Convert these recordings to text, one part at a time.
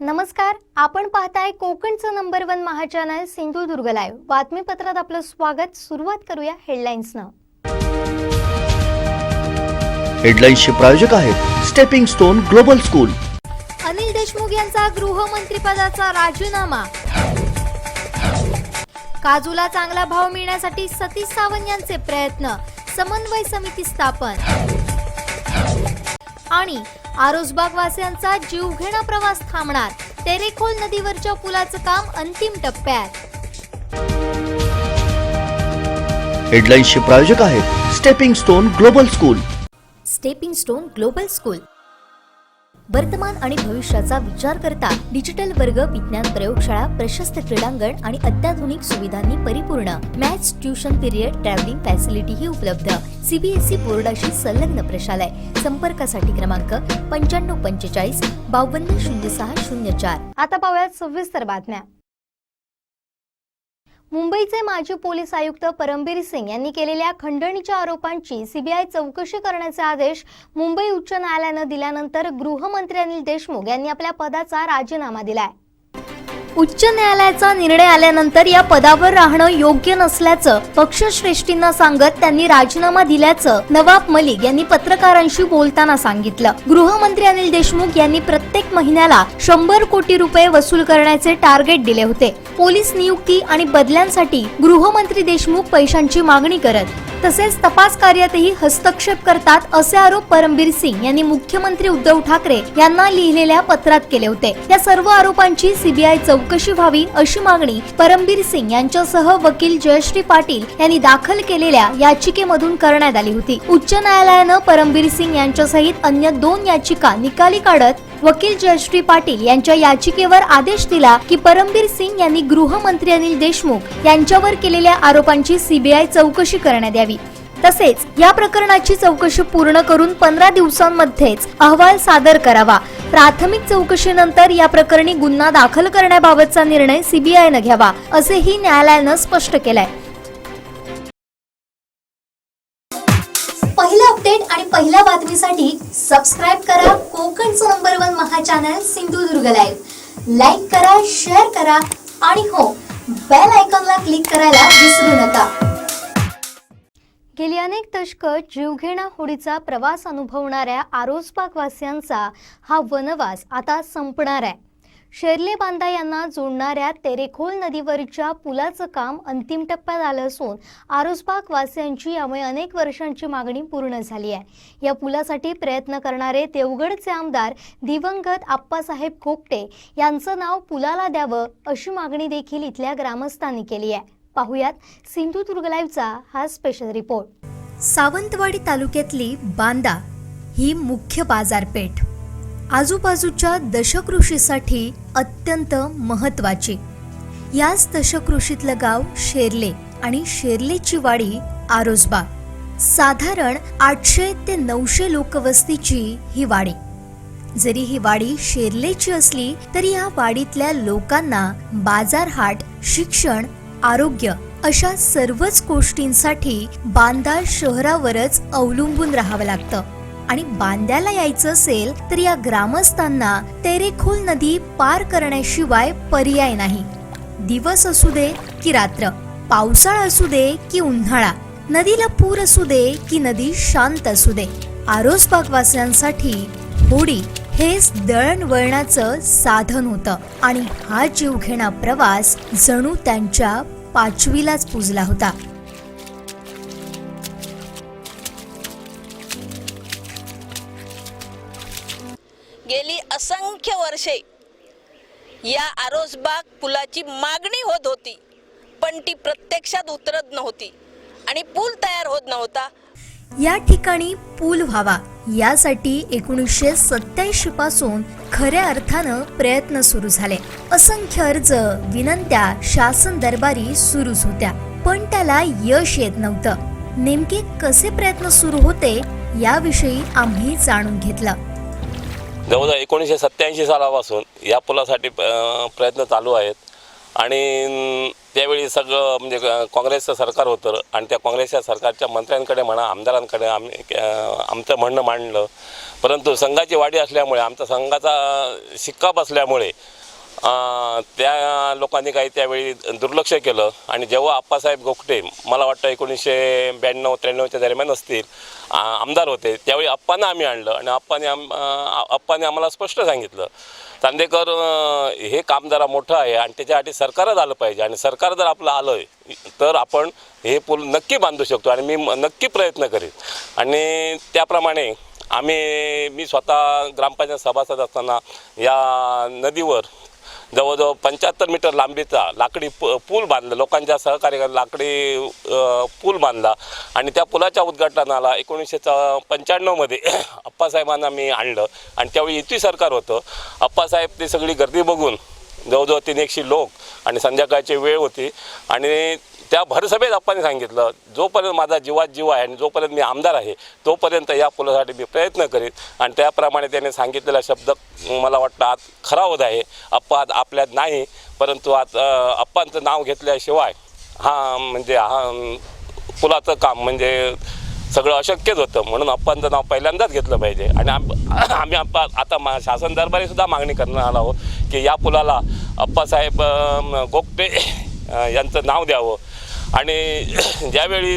नमस्कार, आपण पाहताय कोकणचं नंबर 1 महा चॅनल सिंधुदुर्ग लाईव्ह। बातमीपत्रात आपलं स्वागत। सुरुवात करूया हेडलाईन्सनं। हेडलाईन्सचे प्रायोजक आहेत stepping stone global school. Anil Deshmukh यांचा गृहमंत्रीपदाचा राजीनामा। काजूला चांगला भाव मिळण्यासाठी सतीश सावंत यांचे प्रयत्न, समन्वय समिती स्थापन। आणि आरोसबाग वासियांचा जीवघेणा प्रवास थांबणार, तेरेखोल नदीवरच्या पुलाचं काम अंतिम टप्प्यात। हेडलाईन्सचे प्रायोजक आहेत stepping stone global school. Stepping stone global school वर्तमान आणि भविष्याचा विचार करता डिजिटल वर्ग, विज्ञान प्रयोगशाळा, प्रशस्त क्रीडांगण आणि अत्याधुनिक सुविधांनी परिपूर्ण maths tuition period, travelling facility ही उपलब्ध। सीबीएसई बोर्डाशी संलग्न प्रशालय। संपर्कासाठी क्रमांक 9545 520604। आता पाहूयात सविस्तर बातम्या। मुंबईचे माजी पोलीस आयुक्त परमबीर सिंग यांनी केलेल्या खंडणीच्या आरोपांची सीबीआय चौकशी करण्याचे आदेश मुंबई उच्च न्यायालयाने दिल्यानंतर गृहमंत्री अनिल देशमुख यांनी आपल्या पदाचा राजीनामा दिलाय। उच्च न्यायालयाचा निर्णय आल्यानंतर या पदावर राहणं योग्य नसल्याचं पक्षश्रेष्ठींना सांगत त्यांनी राजीनामा दिल्याचं नवाब मलिक यांनी पत्रकारांशी बोलताना सांगितलं। गृहमंत्री अनिल देशमुख यांनी प्रत्येक महिन्याला 100 कोटी रुपये वसूल करण्याचे टार्गेट दिले होते। पोलीस नियुक्ती आणि बदल्यांसाठी गृहमंत्री देशमुख पैशांची मागणी करत तसेच तपास कार्यातही हस्तक्षेप करतात असे आरोप परमबीर सिंग यांनी मुख्यमंत्री उद्धव ठाकरे यांना लिहिलेल्या पत्रात केले होते। या सर्व आरोपांची सीबीआय चौकशी व्हावी अशी मागणी परमबीर सिंग यांच्यासह वकील जयश्री पाटील यांनी दाखल केलेल्या याचिकेमधून करण्यात आली होती। उच्च न्यायालयाने परमबीर सिंग यांच्यासहित अन्य 2 याचिका निकाली काढत वकील जयश्री पाटील यांच्या याचिकेवर आदेश दिला की परमबीर सिंग यांनी गृहमंत्री अनिल देशमुख यांच्यावर केलेल्या आरोपांची सीबीआय चौकशी करण्यात यावी। तसेच या प्रकरणाची चौकशी पूर्ण करून 15 दिवसांमध्येच अहवाल सादर करावा। प्राथमिक चौकशीनंतर या प्रकरणी गुन्हा दाखल करण्याबाबतचा निर्णय सीबीआयने घ्यावा असेही न्यायालयाने स्पष्ट केलंय। पहिला अपडेट आणि पहिल्या बातमीसाठी सबस्क्राइब करा कोकणचं नंबर 1 महा चॅनल सिंधुदुर्ग लाईव्ह। लाईक करा, शेअर करा आणि हो, बेल आयकॉनला क्लिक करायला विसरू नका। गेली अनेक दशकं जीवघेणा होडीचा प्रवास अनुभवणाऱ्या आरोसबाग वासियांचा हा वनवास आता संपणार आहे। शेर्ले बांधा यांना जोडणाऱ्या तेरेखोल नदीवरच्या पुलाचं काम अंतिम टप्प्यात आलं असून आरोसबाग वासियांची यामुळे अनेक वर्षांची मागणी पूर्ण झाली आहे। या पुलासाठी प्रयत्न करणारे देवगडचे आमदार दिवंगत आप्पासाहेब खोपटे यांचं नाव पुलाला द्यावं अशी मागणी देखील इथल्या ग्रामस्थांनी केली आहे। पाहुयात सिंधुदुर्ग लाईव्हचा हा स्पेशल रिपोर्ट। सावंतवाडी तालुक्यातली बांदा ही मुख्य बाजारपेठ आजूबाजूच्या दशकृषीसाठी अत्यंत महत्त्वाची। याच दशकृषीतलं गाव शेर्ले आणि शेर्लेची वाडी आरोसबाग। साधारण 800 ते 900 लोकवस्तीची ही वाडी। जरी ही वाडी शेर्लेची असली तरी या वाडीतल्या लोकांना बाजारहाट, शिक्षण, आरोग्य अशा सर्वच गोष्टींसाठी बांदा शहरावरच अवलंबून राहावं लागतं आणि बांद्याला यायचं असेल तर या ग्रामस्थांना तेरेखोल नदी पार करण्याशिवाय पर्याय नाही। दिवस असू दे की रात्र, पावसाळा असू दे की उन्हाळा, नदीला पूर असू दे की नदी शांत असू दे, आरोसबाग वासियांसाठी होडी हेच दळणवळणाचं साधन होतं आणि हा जीवघेणा प्रवास जणू त्यांच्या पाचवीलाच पुजला होता। गेली असंख्य वर्षे या आरोसबाग पुलाची मागणी होत होती, पण ती प्रत्यक्षात उतरत नव्हती आणि पूल तयार होत नव्हता। या ठिकाणी पूल व्हावा यासाठी 1987 पासून खऱ्या अर्थानं प्रयत्न सुरू झाले। असंख्य अर्ज, विनंत्या शासन दरबारी सुरूच होत्या, पण त्याला यश येत नव्हतं। नेमके कसे प्रयत्न सुरू होते याविषयी आम्ही जाणून घेतलं। जवळजवळ 1987 सालापासून या पुलासाठी प्रयत्न चालू आहेत आणि त्यावेळी सगळं म्हणजे काँग्रेसचं सरकार होतं आणि त्या काँग्रेसच्या सरकारच्या मंत्र्यांकडे म्हणा आमदारांकडे आमचं म्हणणं मांडलं. परंतु संघाची वाढी असल्यामुळे आमचा संघाचा शिक्का बसल्यामुळे त्या लोकांनी काही त्यावेळी दुर्लक्ष केलं. आणि जेव्हा आप्पासाहेब गोगटे मला वाटतं 1992-93च्या दरम्यान असतील आमदार होते, त्यावेळी आप्पांना आम्ही आणलं आणि आप्पांनी आम्हाला स्पष्ट सांगितलं, चांदेकर हे काम जरा मोठं आहे आणि त्याच्यासाठी सरकारच आलं पाहिजे आणि सरकार जर आपलं आलं तर आपण हे पूल नक्की बांधू शकतो आणि मी नक्की प्रयत्न करीन. आणि त्याप्रमाणे मी स्वतः ग्रामपंचायत सभासद असताना या नदीवर जवळजवळ 75 मीटर लांबीचा लाकडी पूल बांधला, लोकांच्या सहकार्याने लाकडी पूल बांधला आणि त्या पुलाच्या उद्घाटनाला 1995मध्ये आप्पासाहेबांना मी आणलं आणि त्यावेळी युती सरकार होतं. आप्पासाहेब ती सगळी गर्दी बघून जवळजवळ 300 लोक आणि संध्याकाळची वेळ होती आणि त्या भरसभेत आप्पांनी सांगितलं, जोपर्यंत माझा जीवात जीव आहे आणि जोपर्यंत मी आमदार आहे तोपर्यंत या पुलासाठी मी प्रयत्न करीन. आणि त्याप्रमाणे त्याने सांगितलेला शब्द मला वाटतं आज खरा होत आहे. आप्पा आज आपल्यात नाही, परंतु आज आप्पांचं नाव घेतल्याशिवाय हा पुलाचं काम म्हणजे सगळं अशक्यच होतं. म्हणून आप्पांचं नाव पहिल्यांदाच घेतलं पाहिजे आणि आम्ही आता शासन दरबारीसुद्धा मागणी करणार आहोत की या पुलाला आप्पासाहेब गोगटे यांचं नाव द्यावं. आणि ज्यावेळी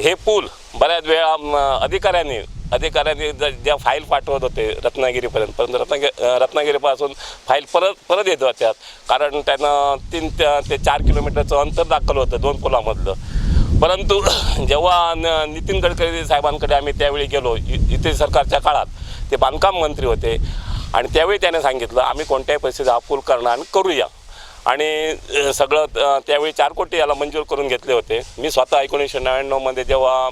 हे पूल बऱ्याच वेळा अधिकाऱ्यांनी ज्या फाईल पाठवत होते रत्नागिरीपर्यंत, परंतु रत्नागिरीपासून फाईल परत येत होत्या कारण त्यानं 3 ते 4 किलोमीटरचं अंतर दाखवलं होतं 2 पुलामधलं. परंतु जेव्हा नितीन गडकरी साहेबांकडे आम्ही त्यावेळी गेलो, युती सरकारच्या काळात ते बांधकाम मंत्री होते आणि त्यावेळी त्याने सांगितलं आम्ही कोणत्याही परिस्थितीत हा पूल करणार आणि करूया. आणि सगळं त्यावेळी 4 कोटी याला मंजूर करून घेतले होते. मी स्वतः 1999मध्ये जेव्हा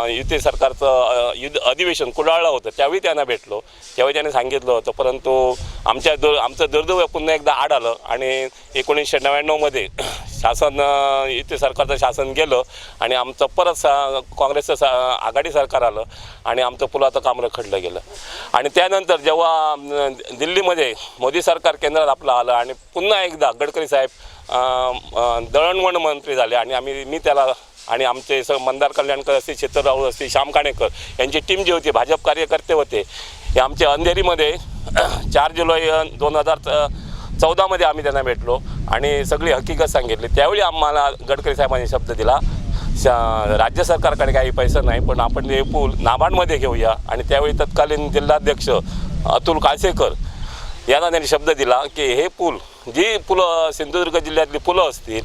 युती सरकारचं अधिवेशन कुडाळला होतं त्यावेळी त्यांना भेटलो, त्यावेळी त्याने सांगितलं होतं. परंतु आमचं दुर्दैव पुन्हा एकदा आड आलं आणि 1999मध्ये युती सरकारचं शासन गेलं आणि आमचं परत काँग्रेसचं आघाडी सरकार आलं आणि आमचं पुलाचं काम रखडलं गेलं. आणि त्यानंतर जेव्हा दिल्लीमध्ये मोदी सरकार केंद्रात आपलं आलं आणि पुन्हा एकदा गडकरी साहेब दळणवळण मंत्री झाले आणि मी त्याला आणि आमचे मंदार कल्याणकर असतील, शेतर राऊळ असतील, श्याम काणेकर यांची टीम जी होती, भाजप कार्यकर्ते होते, हे आमच्या अंधेरीमध्ये 4 जुलै 2014मध्ये आम्ही त्यांना भेटलो आणि सगळी हकीकत सांगितली. त्यावेळी आम्हाला गडकरी साहेबांनी शब्द दिला, राज्य सरकारकडे काही पैसा नाही पण आपण हे पूल नाबार्डमध्ये घेऊया. आणि त्यावेळी तत्कालीन जिल्हाध्यक्ष अतुल काळसेकर यांना त्यांनी शब्द दिला की हे पूल जी पुलं सिंधुदुर्ग जिल्ह्यातली पुलं असतील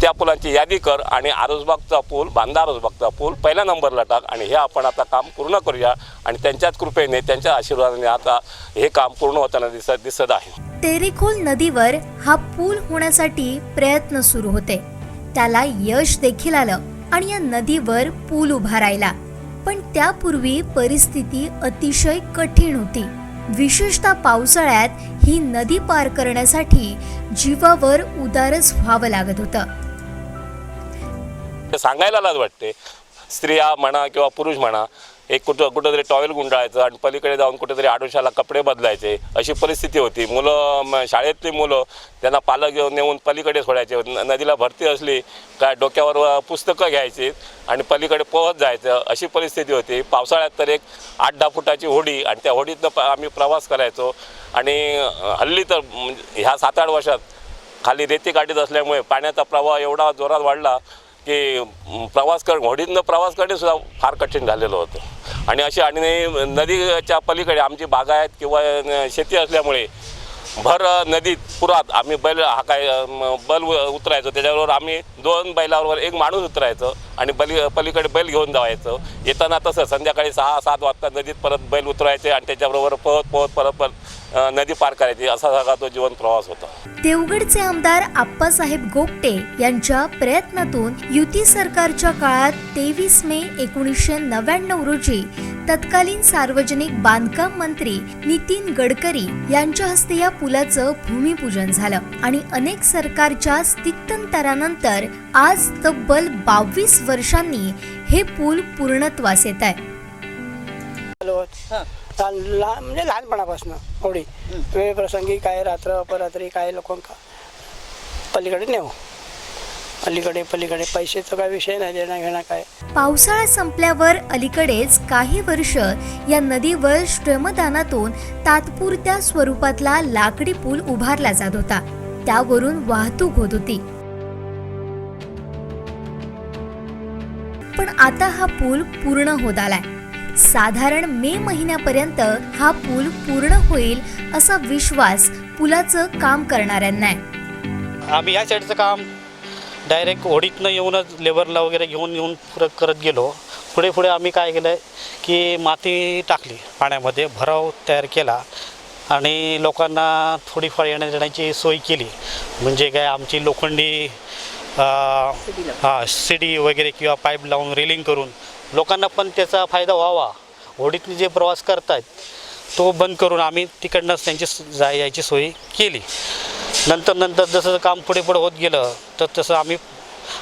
त्या पुलांची यादी कर आणि आरोसबागचा पूल, बांधा आरोसबागचा पूल पहिल्या नंबरला टाक आणि हे आपण आता काम पूर्ण करूया. आणि त्यांच्याच कृपेने, त्यांच्या आशीर्वादाने आता हे काम पूर्ण होताना दिसत आहे. तेरेखोल नदीवर हा पूल होण्यासाठी प्रयत्न सुरू होते, त्याला यश देखील आलं आणि या नदीवर पूल उभा राहिला. पण त्यापूर्वी परिस्थिती अतिशय कठीण होती. विशेषतः पावसाळ्यात ही नदी पार करण्यासाठी जीवावर उदारच व्हावं लागत होतं. सांगायला लाज वाटते, स्त्रिया म्हणा किंवा पुरुष म्हणा, एक कुठंतरी टॉवेल गुंडाळायचं आणि पलीकडे जाऊन कुठेतरी आडोशाला कपडे बदलायचे अशी परिस्थिती होती. शाळेतली मुलं त्यांना पालक घेऊन नेऊन पलीकडे सोडायचे. नदीला भरती असली काय डोक्यावर पुस्तकं घ्यायची आणि पलीकडे पोहत जायचं अशी परिस्थिती होती. पावसाळ्यात तर एक 8-10 फुटाची होडी आणि त्या होडीतनं आम्ही प्रवास करायचो. आणि हल्ली तर ह्या 7-8 वर्षात खाली रेती गाडीत असल्यामुळे पाण्याचा प्रवाह एवढा जोरात वाढला की होडीतनं प्रवास करणे सुद्धा फार कठीण झालेलं होतं. आणि नदीच्या पलीकडे आमची बागायत किंवा शेती असल्यामुळे भर नदीत पुरात आम्ही बैल उतरायचो. त्याच्याबरोबर आम्ही 2 बैलावर एक माणूस उतरायचं आणि पलीकडे बैल घेऊन जायचं. येताना तसं संध्याकाळी 6-7 वाजता नदीत परत बैल उतरायचे आणि त्याच्याबरोबर पोहत परत नदी पार करायची. असा सगळा तो जीवन प्रवास होता. देवगडचे आमदार आप्पासाहेब गोगटे यांच्या प्रयत्नातून युती सरकारच्या काळात 23 मे 1999 रोजी तत्कालीन सार्वजनिक बांधकाम मंत्री नितीन गडकरी यांच्या हस्ते या पुलाचं भूमिपूजन झालं आणि अनेक सरकारच्या स्थित्यंतरानंतर आज तब्बल 22 वर्षांनी हे पूल पूर्णत्वास येत आहे. म्हणजे लहानपणापासून होडी वेळप्रसंगी काय रात्र अपरात्री काय लोकांका पलीकडे नेऊ, अलीकडे पलीकडे पैशाचा काय विषय नाही, देणं घेणं काय. पावसाळा संपल्यावर अलीकडेच काही वर्ष या नदीवर श्रमदानातून तात्पुरत्या स्वरूपातला लाकडी पूल उभारला जात होता. त्यावरून वाहतूक होत होती. पण आता हा पूल पूर्ण होत आलाय. साधारण मे महिन्यापर्यंत हा पूल पूर्ण होईल असा विश्वास पुलाचं काम करणाऱ्यांना आहे. आम्ही या साईडचं काम डायरेक्ट होडीतनं येऊनच लेबरला वगैरे घेऊन पुढं करत गेलो. पुढे आम्ही काय केलं की माती टाकली, पाण्यामध्ये भराव तयार केला आणि लोकांना थोडीफार येण्या जाण्याची सोय केली. म्हणजे काय आमची लोखंडी शिडी वगैरे किंवा पाईप लावून रेलिंग करून लोकांना पण त्याचा फायदा व्हावा. होडीतनी जे प्रवास करतात तो बंद करून आम्ही तिकडनंच त्यांची यायची सोय केली. नंतर जसं काम पुढे होत गेलं तर तसं आम्ही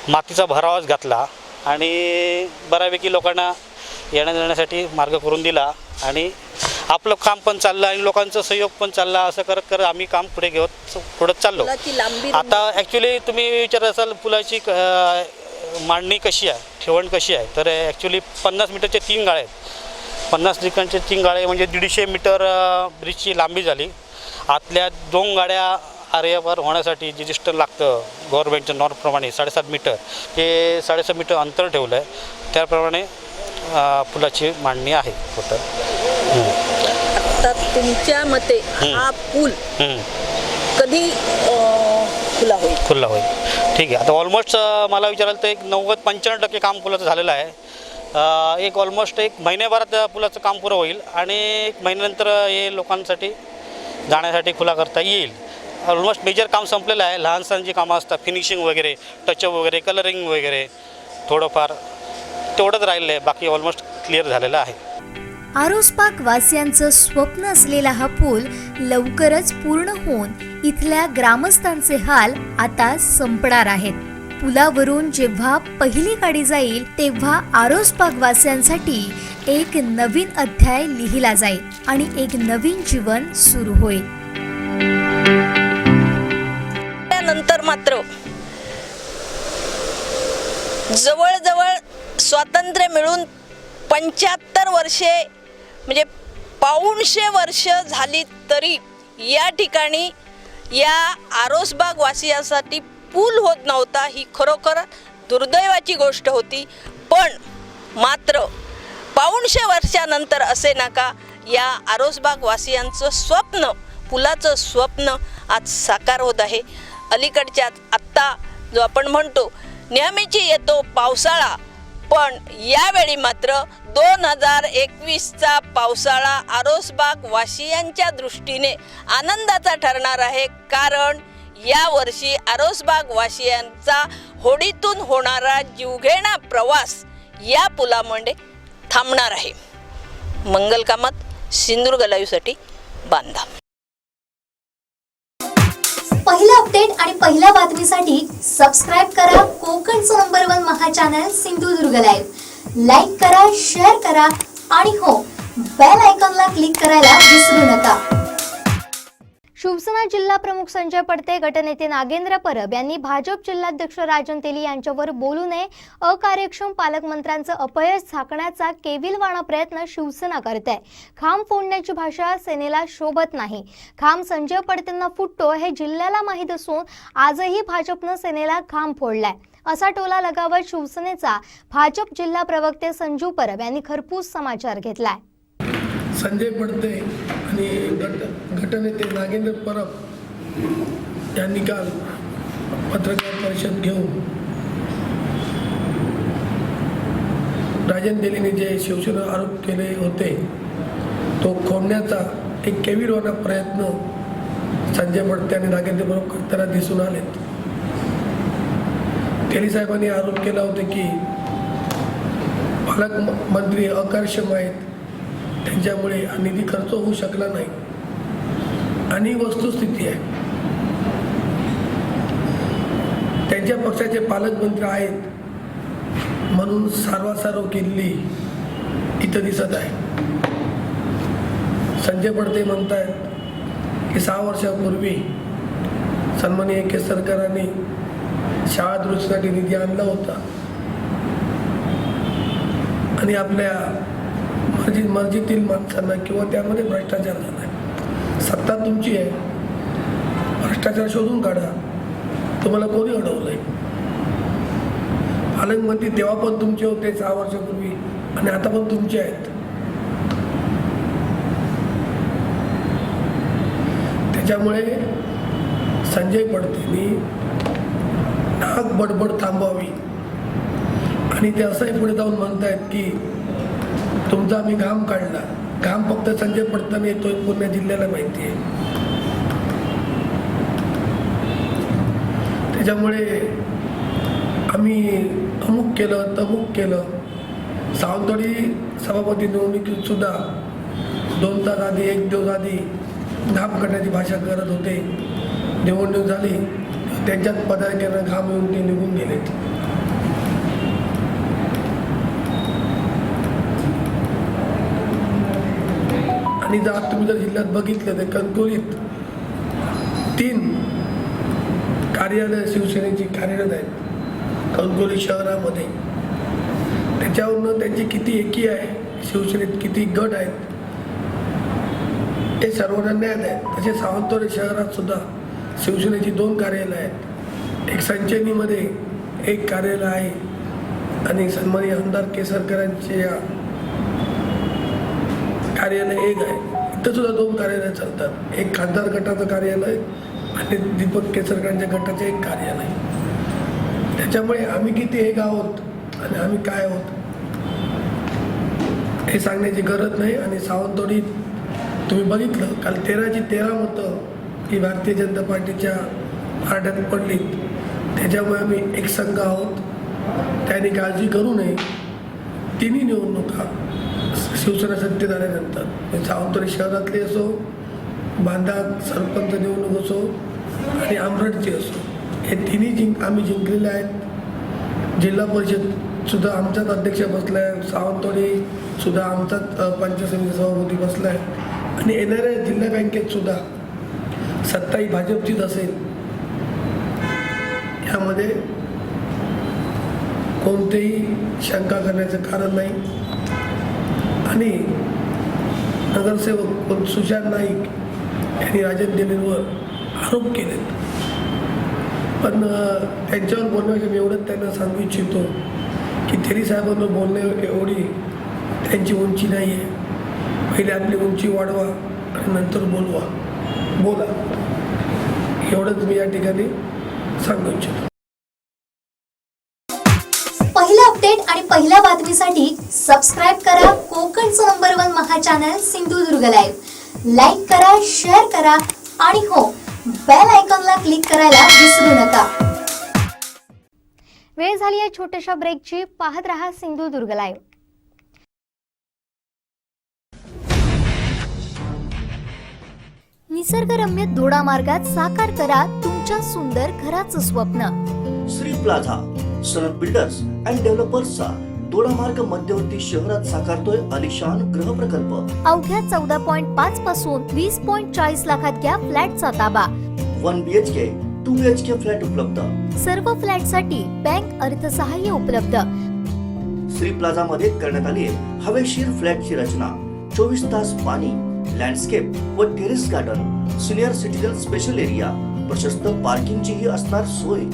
मातीचा भरावाच घातला आणि बऱ्यापैकी लोकांना येण्या जाण्यासाठी मार्ग करून दिला आणि आपलं काम पण चाललं आणि लोकांचा सहयोग पण चालला. असं करत आम्ही काम पुढे चाललो. आता ॲक्च्युली तुम्ही विचारत असाल पुलाची मांडणी कशी आहे, ठेवण कशी आहे, तर ॲक्च्युली 50 मीटरचे 3 गाळे आहेत. 50 मीटरचे 3 गाळे म्हणजे 150 मीटर ब्रिजची लांबी झाली. आतल्या 2 गाड्या आर्यपार होण्यासाठी जे डिस्टन्स लागतं गव्हर्नमेंटच्या नॉर्मप्रमाणे 7.5 मीटर, ते 7.5 मीटर अंतर ठेवलं आहे. त्याप्रमाणे पुलाची मांडणी आहे टोटल. आता तुमच्या मते हा पूल कधी खुला होईल? ठीक आहे. आता ऑलमोस्ट मला विचारायला तर एक 90-95% काम पुलाचं झालेलं आहे. एक ऑलमोस्ट 1 महिन्याभरात पुलाचं काम पुरं होईल आणि 1 महिन्यानंतर हे लोकांसाठी जाण्यासाठी खुला करता येईल. ऑलमोस्ट मेजर काम संपलेलं आहे. लहान सहान जी कामं असतात, फिनिशिंग वगैरे, टचअप वगैरे, कलरिंग वगैरे थोडंफार तेवढंच राहिलं आहे. बाकी ऑलमोस्ट क्लिअर झालेलं आहे. आरोसपाक वासियांचं स्वप्न असलेला हा पूल लवकरच पूर्ण होऊन इथल्या ग्रामस्थांचे हाल आता संपणार आहेत. पुलावरून जेव्हा पहिली गाडी जाईल तेव्हा आरोसपाक वासियांसाठी एक नवीन अध्याय लिहिला जाईल आणि एक नवीन जीवन सुरू होईल. त्यानंतर मात्र जवळजवळ स्वातंत्र्य मिळून 75 वर्षे म्हणजे 150 वर्ष झाली तरी या ठिकाणी या आरोसबाग वासियांसाठी पूल होत नव्हता. ही खरोखर दुर्दैवाची गोष्ट होती. पण मात्र 150 वर्षानंतर असे नका या आरोसबाग वासियांचं स्वप्न, पुलाचं स्वप्न आज साकार होत आहे. अलीकडच्या आत्ता जो आपण म्हणतो नेहमीची येतो पावसाळा, पण यावेळी मात्र 2021चा पावसाळा आरोसबाग वासियांच्या दृष्टीने आनंदाचा ठरणार आहे. कारण यावर्षी आरोसबाग वासियांचा होडीतून होणारा जीवघेणा प्रवास या पुलामुळे थांबणार आहे. मंगलकामत सिंधुदुर्ग लाईव्हसाठी बांधा. पहिला अपडेट आणि पहिल्या बातमीसाठी सबस्क्राईब करा कोकणचं नंबर 1 महा चॅनल सिंधुदुर्ग लाईव्ह. लाईक करा, शेअर करा आणि हो, बेल आयकॉनला क्लिक करायला विसरू नका. शिवसेना जिल्हा प्रमुख संजय पडते, गटनेते नागेंद्र परब यांनी भाजप जिल्हाध्यक्ष राजन तेली यांच्यावर बोलू नये, अकार्यक्षम पालकमंत्र्यांचं अपयश झाकण्याचा केविलवाणा प्रयत्न शिवसेना करते. खांब फोडण्याची भाषा सेनेला शोभत नाही. खांब संजय पडतेंना फुटतो हे जिल्ह्याला माहीत असून आजही भाजपनं सेनेला खांब फोडलाय असा टोला लगावत शिवसेनेचा भाजप जिल्हा प्रवक्ते संजू परब यांनी खरपूस समाचार घेतलाय. संजय पडते आणि गटनेते नागेंद्र परब यांनी काल पत्रकार परिषद घेऊन राजन तेलीने जे शिवसेना आरोप केले होते तो खोडण्याचा एक केविलवाणा प्रयत्न संजय पडते आणि नागेंद्र परब करताना दिसून आलेत. तेली साहेबांनी आरोप केला होता की पालकमंत्री अकार्यक्षम आहेत, त्यांच्यामुळे निधी खर्च होऊ शकला नाही आणि वस्तुस्थिती आहे. त्यांच्या पक्षाचे पालकमंत्री आहेत म्हणून सारवासारव केलेली इथं दिसत आहे. संजय पडते म्हणतायत की 6 वर्षापूर्वी सन्माननीय केसरकरांनी शाळा दुरुस्तीसाठी निधी आणला होता आणि आपल्या मर्जीतील माणसांना किंवा त्यामध्ये भ्रष्टाचार झाला आहे. सत्ता तुमची आहे, भ्रष्टाचार शोधून काढा. तुम्हाला कोणी अडवलंय? पालकमंत्री तेव्हा पण तुमचे होते 6 वर्षापूर्वी आणि आता पण तुमचे आहेत. त्याच्यामुळे संजय पडतेनी नाक बडबड थांबवावी. आणि ते असंही पुढे जाऊन म्हणतायत की तुमचा आम्ही घाम काढला. घाम फक्त संजय पडताना येतोय, पूर्ण जिल्ह्याला माहिती आहे. त्याच्यामुळे आम्ही अमुक केलं तमुक केलं. सावंतवाडी सभापती निवडणुकीत सुद्धा 2 तास आधी 1 दिवस आधी घाम काढण्याची भाषा करत होते. निवडणूक झाली, त्यांच्यात पदाधिकाऱ्यांना घाम येऊन ते निघून गेले. आणि जर तुम्ही जर जिल्ह्यात बघितलं तर कणकवलीत 3 कार्यालय शिवसेनेची कार्यरत आहेत कणकवली शहरामध्ये. त्याच्यावरनं त्यांची किती एकी आहे, शिवसेनेत किती गट आहेत हे सर्वांना ज्ञात आहे. तसे सावंतवाडी शहरात सुद्धा शिवसेनेची 2 कार्यालय आहेत. एक संचयनीमध्ये 1 कार्यालय आहे आणि सन्माननीय आमदार केसरकरांचे कार्यालय 1 आहे. इथं सुद्धा 2 कार्यालय चालतात. एक खासदार गटाचं कार्यालय आणि दीपक केसरकरांच्या गटाचं 1 कार्यालय. त्याच्यामुळे आम्ही किती एक आहोत आणि आम्ही काय आहोत हे सांगण्याची गरज नाही. आणि सावंतवाडीत तुम्ही बघितलं काल 13ची 13 मतं ही भारतीय जनता पार्टीच्या पारड्यात पडली. त्याच्यामुळे आम्ही एक संघ आहोत. त्यांनी काळजी करू नये. तिन्ही निवडणुका शिवसेना सत्तेत आल्यानंतर सावंतवाडी शहरातली असो, बांधा सरपंच निवडणूक असो आणि आमरडची असो, हे तिन्ही आम्ही जिंकलेले आहेत. जिल्हा परिषद सुद्धा आमचाच अध्यक्ष बसला आहे. सावंतवाडी सुद्धा आमचाच पंचायत समिती सभापती बसला आहे. आणि येणाऱ्या जिल्हा बँकेत सुद्धा सत्ता ही भाजपचीच असेल, यामध्ये कोणतेही शंका करण्याचं कारण नाही. आणि नगरसेवक सुशांत नाईक यांनी राजन दिलेवर आरोप केलेत. पण त्यांच्यावर बोलण्याचं मी एवढंच त्यांना सांगू इच्छितो की थेरी साहेबांना बोलणे एवढी त्यांची उंची नाही आहे. पहिले आपली उंची वाढवा आणि नंतर बोला. एवढंच मी या ठिकाणी सांगू इच्छितो. पहिला अपडेट आणि पहिल्या बातमीसाठी सबस्क्राईब करा कोकणचं नंबर 1 महा चॅनल सिंधुदुर्ग लाईव्ह. लाईक करा, शेअर करा आणि हो, बेल आयकॉनला क्लिक करायला विसरू नका. वेळ झाली आहे छोट्याशा ब्रेकची. पाहत रहा सिंधुदुर्ग लाईव्ह. निसर्गरम्य धोडा मार्गात साकार करा तुमच्या सुंदर घराचं स्वप्न. श्री प्लाझा सनद बिल्डर्स अँड डेव्हलपर्सचा दोडामार्ग मध्यवर्ती शहरात साकारतोय आलिशान गृह प्रकल्प. अवघ्या 14.5 पासून 20.40 लाखात घ्या फ्लॅटचा ताबा. 1 BHK 2 BHK फ्लॅट उपलब्ध. सर्व फ्लॅटसाठी बँक अर्थसहाय्य उपलब्ध. श्री प्लाझा मध्ये करण्यात आली आहे हवेशीर फ्लॅटची रचना. 24 तास पाणी, लँडस्केप व terrace garden, senior citizen special area, प्रशस्त पार्किंगची ही असणार सोय.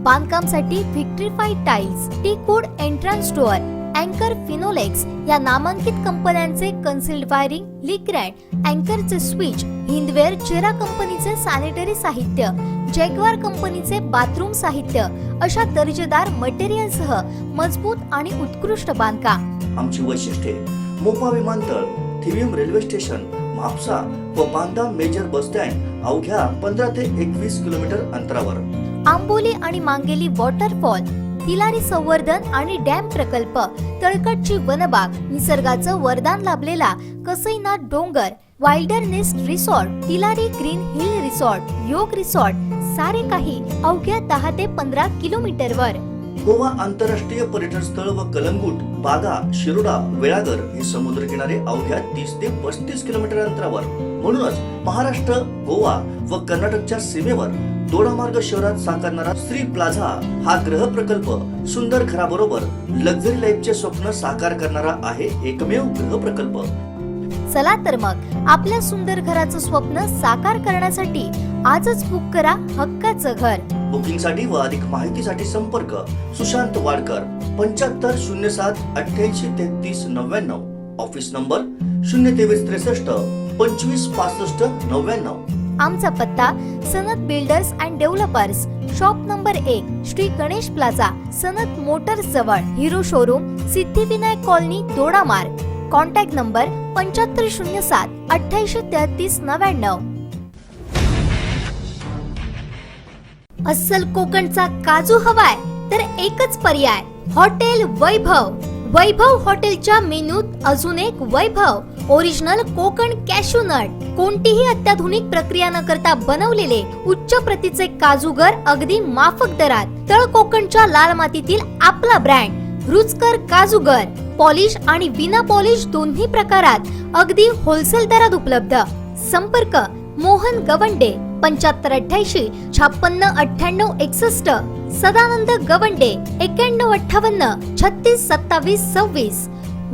बांधकामासाठी व्हिक्ट्रीफाईड टाइल्स, टीकवूड एंट्रन्स डोअर, अँकर फिनोलेक्स या नामांकित कंपन्यांचे कन्सिल्ड वायरिंग, लिग्रँड, अँकरचे स्विच, हिंदवेअर चेरा कंपनीचे सॅनिटरी साहित्य, जॅग्वार कंपनीचे बाथरूम साहित्य अशा दर्जेदार मटेरियलसह मजबूत आणि उत्कृष्ट बांधकाम. आमची वैशिष्ट्ये: मोपा विमानतळ, थिविम रेल्वे स्टेशन, म्हापसा व बांदा मेजर बस स्टँड अवघ्या 15 ते 21 किलोमीटर अंतरावर. आंबोली आणि मांगेली वॉटरफॉल, तिलारी संवर्धन आणि डॅम प्रकल्प, तळकटची वनबाग, निसर्गाचं वरदान लाभलेला कसईनाथ डोंगर, wilderness resort, Tilari Green Hill resort, योग रिसॉर्ट, सारे काही अवघ्या 10 ते 15 किलोमीटरवर. गोवा आंतरराष्ट्रीय पर्यटन स्थळ व कलंगूट बागा, शिरोडा, वेळागर हे समुद्रकिनारे अवघ्या 30 ते 35 किलोमीटर अंतरावर. म्हणूनच महाराष्ट्र, गोवा व कर्नाटकच्या सीमेवर दोडामार्ग शहरात साकारणारा श्री प्लाझा हा गृह प्रकल्प सुंदर घराबरोबर लक्झरी लाईफचे स्वप्न साकार करणारा आहे एकमेव गृह प्रकल्प. चला तर मग आपल्या सुंदर घराचं स्वप्न साकार करण्यासाठी आजच बुक करा हक्काचं घर. बुकिंगसाठी व अधिक माहितीसाठी संपर्क सुशांत वाडकर 75 07 88 33 99. Office number 02363 25 65 99. आमचा पत्ता Sanat builders and developers, shop number 1, Shri Ganesh plaza, Sanat motors जवळ, Hero showroom, Siddhivinayak colony, Dodamarg. Contact number 7507 88 33 99. अस्सल कोकणचा काजू हवाय तर एकच पर्याय, हॉटेल वैभव. वैभव हॉटेलच्या मेनूत अजून एक वैभव, ओरिजिनल कोकण कॅशू नट. कोणतीही अत्याधुनिक प्रक्रिया न करता बनवलेले उच्च प्रतीचे काजूगर अगदी माफक दरात. तळ कोकणच्या लाल मातीतील आपला ब्रँड रुचकर काजूगर, पॉलिश आणि विना पॉलिश दोन्ही प्रकारात अगदी होलसेल दरात उपलब्ध. संपर्क मोहन गवंडे 7588 56 98 61, सदानंद गवंडे 91 58 36 27 26.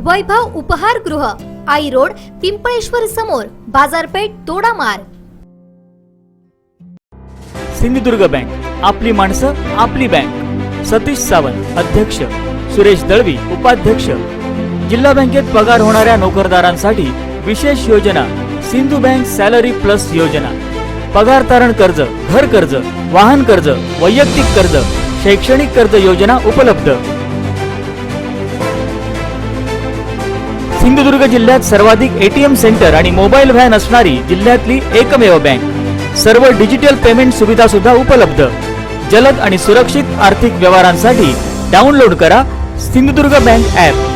वैभव उपहारगृह, आई रोड, पिंपळेश्वर समोर, बाजारपेठ, दोडामार्ग. सिंधुदुर्ग बँक, आपली माणसं आपली बँक. सतीश सावंत अध्यक्ष, सुरेश दळवी उपाध्यक्ष. जिल्हा बँकेत पगार होणाऱ्या नोकरदारांसाठी विशेष योजना सिंधू बँक सॅलरी प्लस योजना. पगार तारण कर्ज, घर कर्ज, वाहन कर्ज, वैयक्तिक कर्ज, शैक्षणिक कर्ज योजना उपलब्ध. सिंधुदुर्ग जिल्ह्यात सर्वाधिक एटीएम सेंटर आणि मोबाईल व्हॅन असणारी जिल्ह्यातली एकमेव बँक. सर्व डिजिटल पेमेंट सुविधा सुद्धा उपलब्ध. जलद आणि सुरक्षित आर्थिक व्यवहारांसाठी डाउनलोड करा सिंधुदुर्ग बँक ॲप.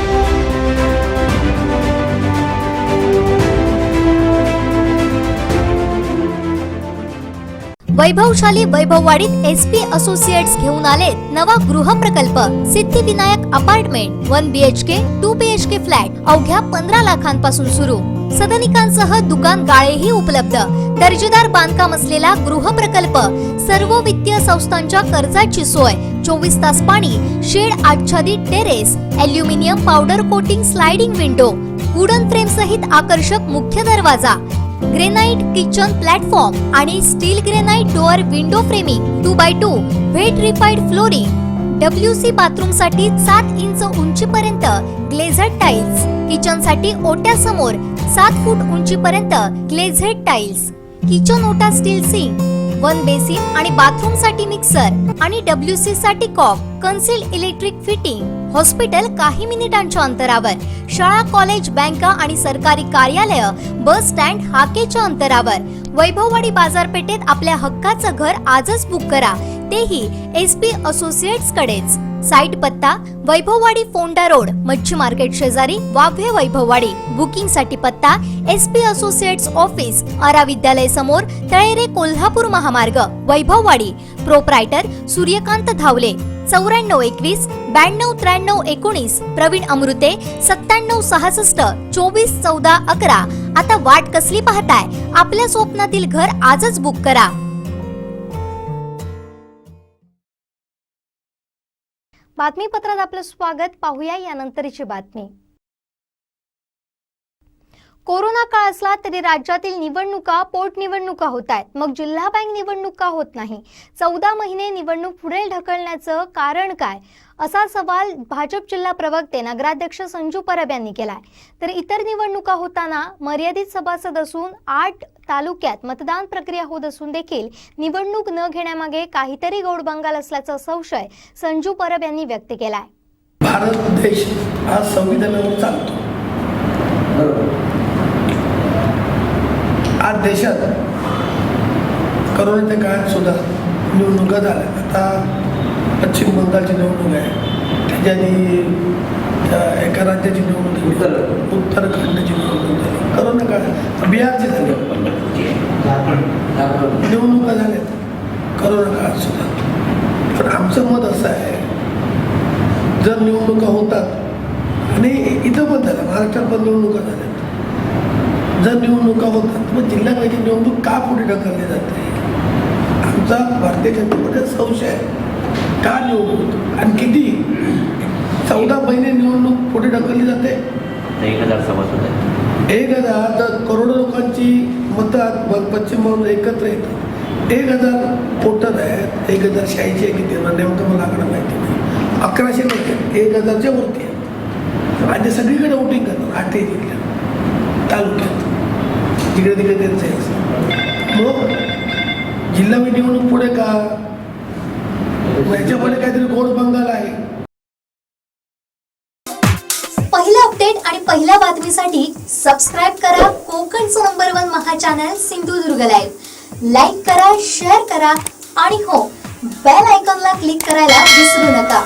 वैभवशाली वैभववाडीत एसपी असोसिएट्स घेऊन आले नवा गृह प्रकल्प, Siddhivinayak apartment. 1 BHK 2 BHK flat अवघ्या 15 लाखांपासून सुरू. सदनिकांसह दुकान गाळेही उपलब्ध. दर्जेदार बांधकाम असलेला गृह प्रकल्प, सर्व वित्तीय संस्थांच्या कर्जाची सोय, 24 तास पाणी, शेड आच्छादित terrace, aluminium powder coating sliding window, wooden frame सहित आकर्षक मुख्य दरवाजा, ग्रेनाइट किचन प्लॅटफॉर्म आणि steel granite door window framing, 2x2 vitrified flooring. WC bathroom साठी 7 इंच उंचीपर्यंत ग्लेझेड टाइल्स. किचन साठी ओट्यासमोर 7 फूट उंचीपर्यंत ग्लेझेड टाइल्स. किचन ओटा स्टील सिंक, 1 बेसिन आणि बाथरूम साठी मिक्सर आणि WC साठी cock, concealed electric fitting. Hospital काही मिनिटांच्या अंतरावर. शाळा, कॉलेज, बँका आणि सरकारी कार्यालय, बस स्टँड हाकेच्या अंतरावर. वैभववाडी बाजारपेठेत आपल्या हक्काचं घर आजच बुक करा, तेही एसपी असोसिएट्स कडेच. साईट पत्ता वैभववाडी फोंडा रोड, मच्छी मार्केट शेजारी, वाव्हे वैभववाडी. बुकिंग साठी पत्ता एसपी असोसिएट्स ऑफिस, आरा विद्यालय समोर, तळेरे, कोल्हापूर महामार्ग, वैभववाडी. प्रोप्रायटर सूर्यकांत धावले. 9421 92 93 19. प्रवीण अमृते 97 66 24 14 11. आता वाट कसली पाहताय? आपल्या स्वप्नातील घर आजच बुक करा. बातमीपत्रात आपलं स्वागत. पाहूया यानंतरची बातमी. कोरोना काळ असला तरी राज्यातील निवडणुका पोटनिवडणुका होत आहेत, मग जिल्हा बँक निवडणुका होत नाही. 14 महिने निवडणूक पुढे ढकलण्याचं कारण काय, असा सवाल भाजप जिल्हा प्रवक्ते नगराध्यक्ष संजू परब यांनी केलाय. तर इतर निवडणुका होताना मर्यादित सभासद असून 8 तालुक्यात मतदान प्रक्रिया होत असून देखील निवडणूक न घेण्यामागे काहीतरी गोडबंगाल असल्याचा संशय संजू परब यांनी व्यक्त केलाय. भारत देश हा संविधानावर चालतो. आज देशात करोनाच्या काळात सुद्धा निवडणुका झाल्या. आता पश्चिम बंगालची निवडणूक आहे, त्याच्या आधी एका राज्याची निवडणूक झाली, उत्तराखंडची निवडणूक झाली, करोना काळात बिहारची झाली, निवडणुका झाल्यात करोना काळात सुद्धा. पण आमचं मत असं आहे, जर निवडणुका होतात आणि इथं पण झालं, महाराष्ट्रात पण निवडणुका झाल्या. जर निवडणुका होतात मग जिल्ह्यापैकी निवडणूक का पुढे ढकलली जाते? आमचा भारतीय जनता पार्टीचा संशय आहे, का निवडणूक आणि किती 14 महिने निवडणूक पुढे ढकलली जाते. 1000 सभासद आहेत. 1000 तर करोडो लोकांची मतं पश्चिम बंगाल एकत्र येतात. 1000 वोटर आहेत, 1086 आहे किती नेमकं मला आकडा माहिती नाही. 1100 लोक आहेत, 1000च्या वरती आहेत आणि ते सगळीकडे वोटिंग करतात. 8 जिल्ह्यात तालुक्यात जिकडे तिकडे त्यांचं आहे. मग जिल्हा निवडणूक पुढे का? याच्यापुढे काहीतरी गोड बंगाल आहे. पहिला अपडेट आणि पहिल्या बातमीसाठी सबस्क्राईब करा कोकणचं नंबर 1 महा चॅनल सिंधुदुर्ग लाईव्ह. लाईक करा, शेअर करा आणि हो, बेल आयकॉनला क्लिक करायला विसरू नका.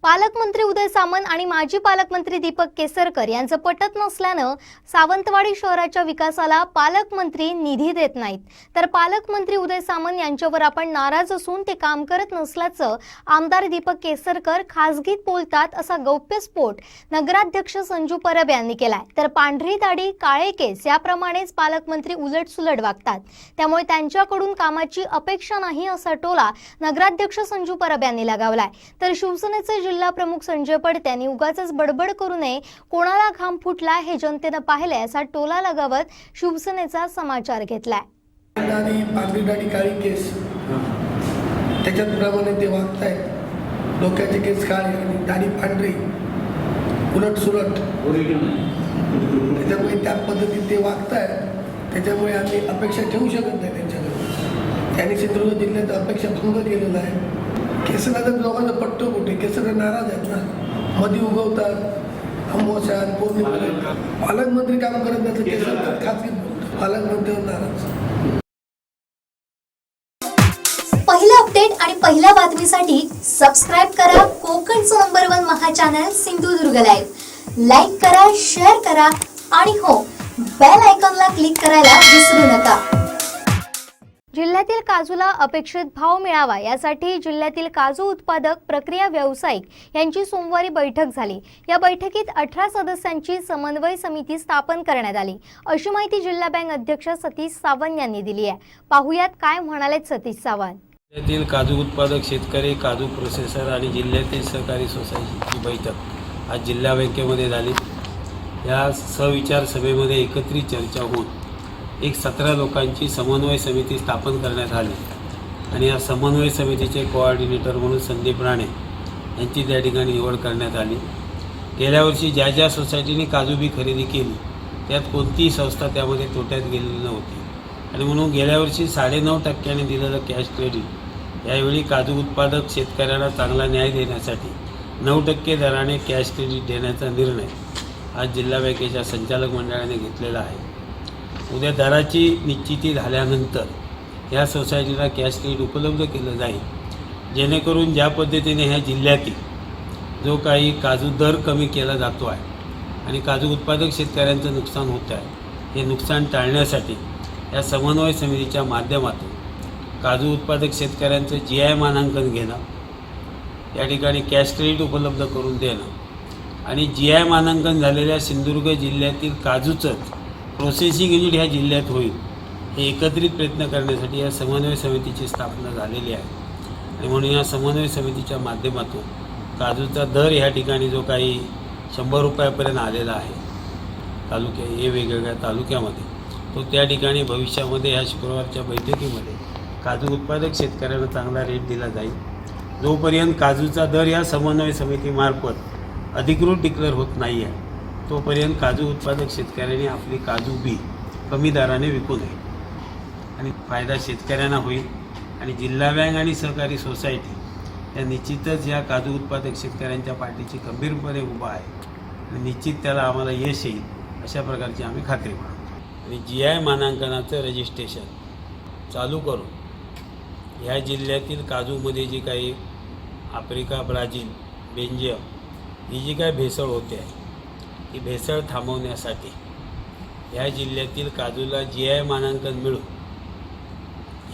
पालकमंत्री उदय सामंत आणि माजी पालकमंत्री दीपक केसरकर यांचं पटत नसल्यानं सावंतवाडी शहराच्या विकासाला पालकमंत्री निधी देत नाहीत, तर पालकमंत्री उदय सामंत यांच्यावर आपण नाराज असून ते काम करत नसल्याचं आमदार दीपक केसरकर खासगीत बोलतात, असा गौप्यस्फोट नगराध्यक्ष संजू परब यांनी केलाय. तर पांढरी दाढी, काळे केस याप्रमाणेच पालकमंत्री उलटसुलट वागतात, त्यामुळे त्यांच्याकडून कामाची अपेक्षा नाही असा टोला नगराध्यक्ष संजू परब यांनी लगावलाय. तर शिवसेनेचे जिल्हा प्रमुख संजय पडते यांनी उगाचच बडबड करू नये, कोणाला घाम फुटला हे जनतेनं पाहिलंय असा टोला लगावत शिवसेनेचा समाचार घेतलाय. पांढरी दाढी, काळी केस त्याच्यात प्रमाणे ते वागतायत. डोक्याचे केस काळे आणि दाढी पांढरी, उलट सुलट, त्याच्यामुळे त्या पद्धतीत ते वागतायत. त्याच्यामुळे आम्ही अपेक्षा ठेवू शकत नाही त्यांच्याकडे. त्यांनी सिंधुदुर्ग जिल्ह्यात अपेक्षा भंग केलेला आहे. केसरला लोकांचं पट्टो कुठे? केसर नाराज आहेत ना, मध्ये उगवतात, अमावस्या पौर्णिमा. पालकमंत्री काम करत नाही, केसर खासगी पालकमंत्र्यांवर नाराज. पहिला अपडेट आणि पहिल्या बातमीसाठी सबस्क्राईब करा कोकणचं नंबर 1 महा चॅनल सिंधुदुर्ग लाईव्ह. लाईक करा, शेअर करा आणि हो, बेल आयकॉनला क्लिक करायला विसरू नका. जिल्ह्यातील काजूला अपेक्षित भाव मिळावा यासाठी जिल्ह्यातील काजू उत्पादक, प्रक्रिया व्यावसायिक यांची सोमवारी बैठक झाली. या बैठकीत 18 सदस्यांची समन्वय समिती स्थापन करण्यात आली, अशी माहिती जिल्हा बँक अध्यक्ष सतीश सावंत यांनी दिली आहे. पाहुयात काय म्हणालेत सतीश सावंत. जिल्ह्यातील काजू उत्पादक शेतकरी, काजू प्रोसेसर आणि जिल्ह्यातील सहकारी सोसायटीची बैठक आज जिल्हा बँकेमध्ये झाली. या सहविचार सभेमध्ये एकत्रित चर्चा होऊन एक 17 लोकांची समन्वय समिती स्थापन करण्यात आली आणि या समन्वय समितीचे कोऑर्डिनेटर म्हणून संदीप राणे यांची त्या ठिकाणी निवड करण्यात आली. गेल्या वर्षी ज्या ज्या सोसायटीने काजू बी खरेदी केली त्यात कोणतीही संस्था त्यामध्ये तोट्यात गेलेली नव्हती आणि म्हणून गेल्या वर्षी 9.5% दिलेलं कॅश क्रेडिट यावेळी काजू उत्पादक शेतकऱ्यांना चांगला न्याय देण्यासाठी 9% दराने कॅश क्रेडिट देण्याचा निर्णय आज जिल्हा बँकेच्या संचालक मंडळाने घेतलेला आहे. उद्या दराची निश्चिती झाल्यानंतर या सोसायटीला कॅश क्रेडिट उपलब्ध केलं जाईल, जेणेकरून ज्या पद्धतीने ह्या जिल्ह्यातील जो काही काजू दर कमी केला जातो आहे आणि काजू उत्पादक शेतकऱ्यांचं नुकसान होतं आहे, हे नुकसान टाळण्यासाठी या समन्वय समितीच्या माध्यमातून काजू उत्पादक शेतकऱ्यांचं GI मानांकन घेणं, या ठिकाणी कॅश क्रेडिट उपलब्ध करून देणं आणि GI मानांकन झालेल्या सिंधुदुर्ग जिल्ह्यातील काजूचं प्रोसेसिंग युनिट ह्या जिल्ह्यात होईल, हे एकत्रित प्रयत्न करण्यासाठी या समन्वय समितीची स्थापना झालेली आहे. आणि म्हणून या समन्वय समितीच्या माध्यमातून काजूचा दर ह्या ठिकाणी जो काही 100 रुपयापर्यंत आलेला आहे हे वेगवेगळ्या तालुक्यामध्ये, तो त्या ठिकाणी भविष्यामध्ये ह्या शुक्रवारच्या बैठकीमध्ये काजू उत्पादक शेतकऱ्यांना चांगला रेट दिला जाईल. जोपर्यंत काजूचा दर या समन्वय समितीमार्फत अधिकृत डिक्लेअर होत नाही आहे तोपर्यंत काजू उत्पादक शेतकऱ्यांनी आपली काजू बी कमी दराने विकू नये आणि फायदा शेतकऱ्यांना होईल. आणि जिल्हा बँक आणि सहकारी सोसायटी या निश्चितच या काजू उत्पादक शेतकऱ्यांच्या पाठीची गंभीरपणे उभा आहे आणि निश्चित त्याला आम्हाला यश येईल अशा प्रकारची आम्ही खात्री बाळगतो. आणि GI मानांकनाचं रजिस्ट्रेशन चालू करून ह्या जिल्ह्यातील काजूमध्ये जी काही आफ्रिका, ब्राझील, बेल्जियम ही जी काही भेसळ होते आहे ती भेसळ थांबवण्यासाठी ह्या जिल्ह्यातील काजूला GI मानांकन मिळून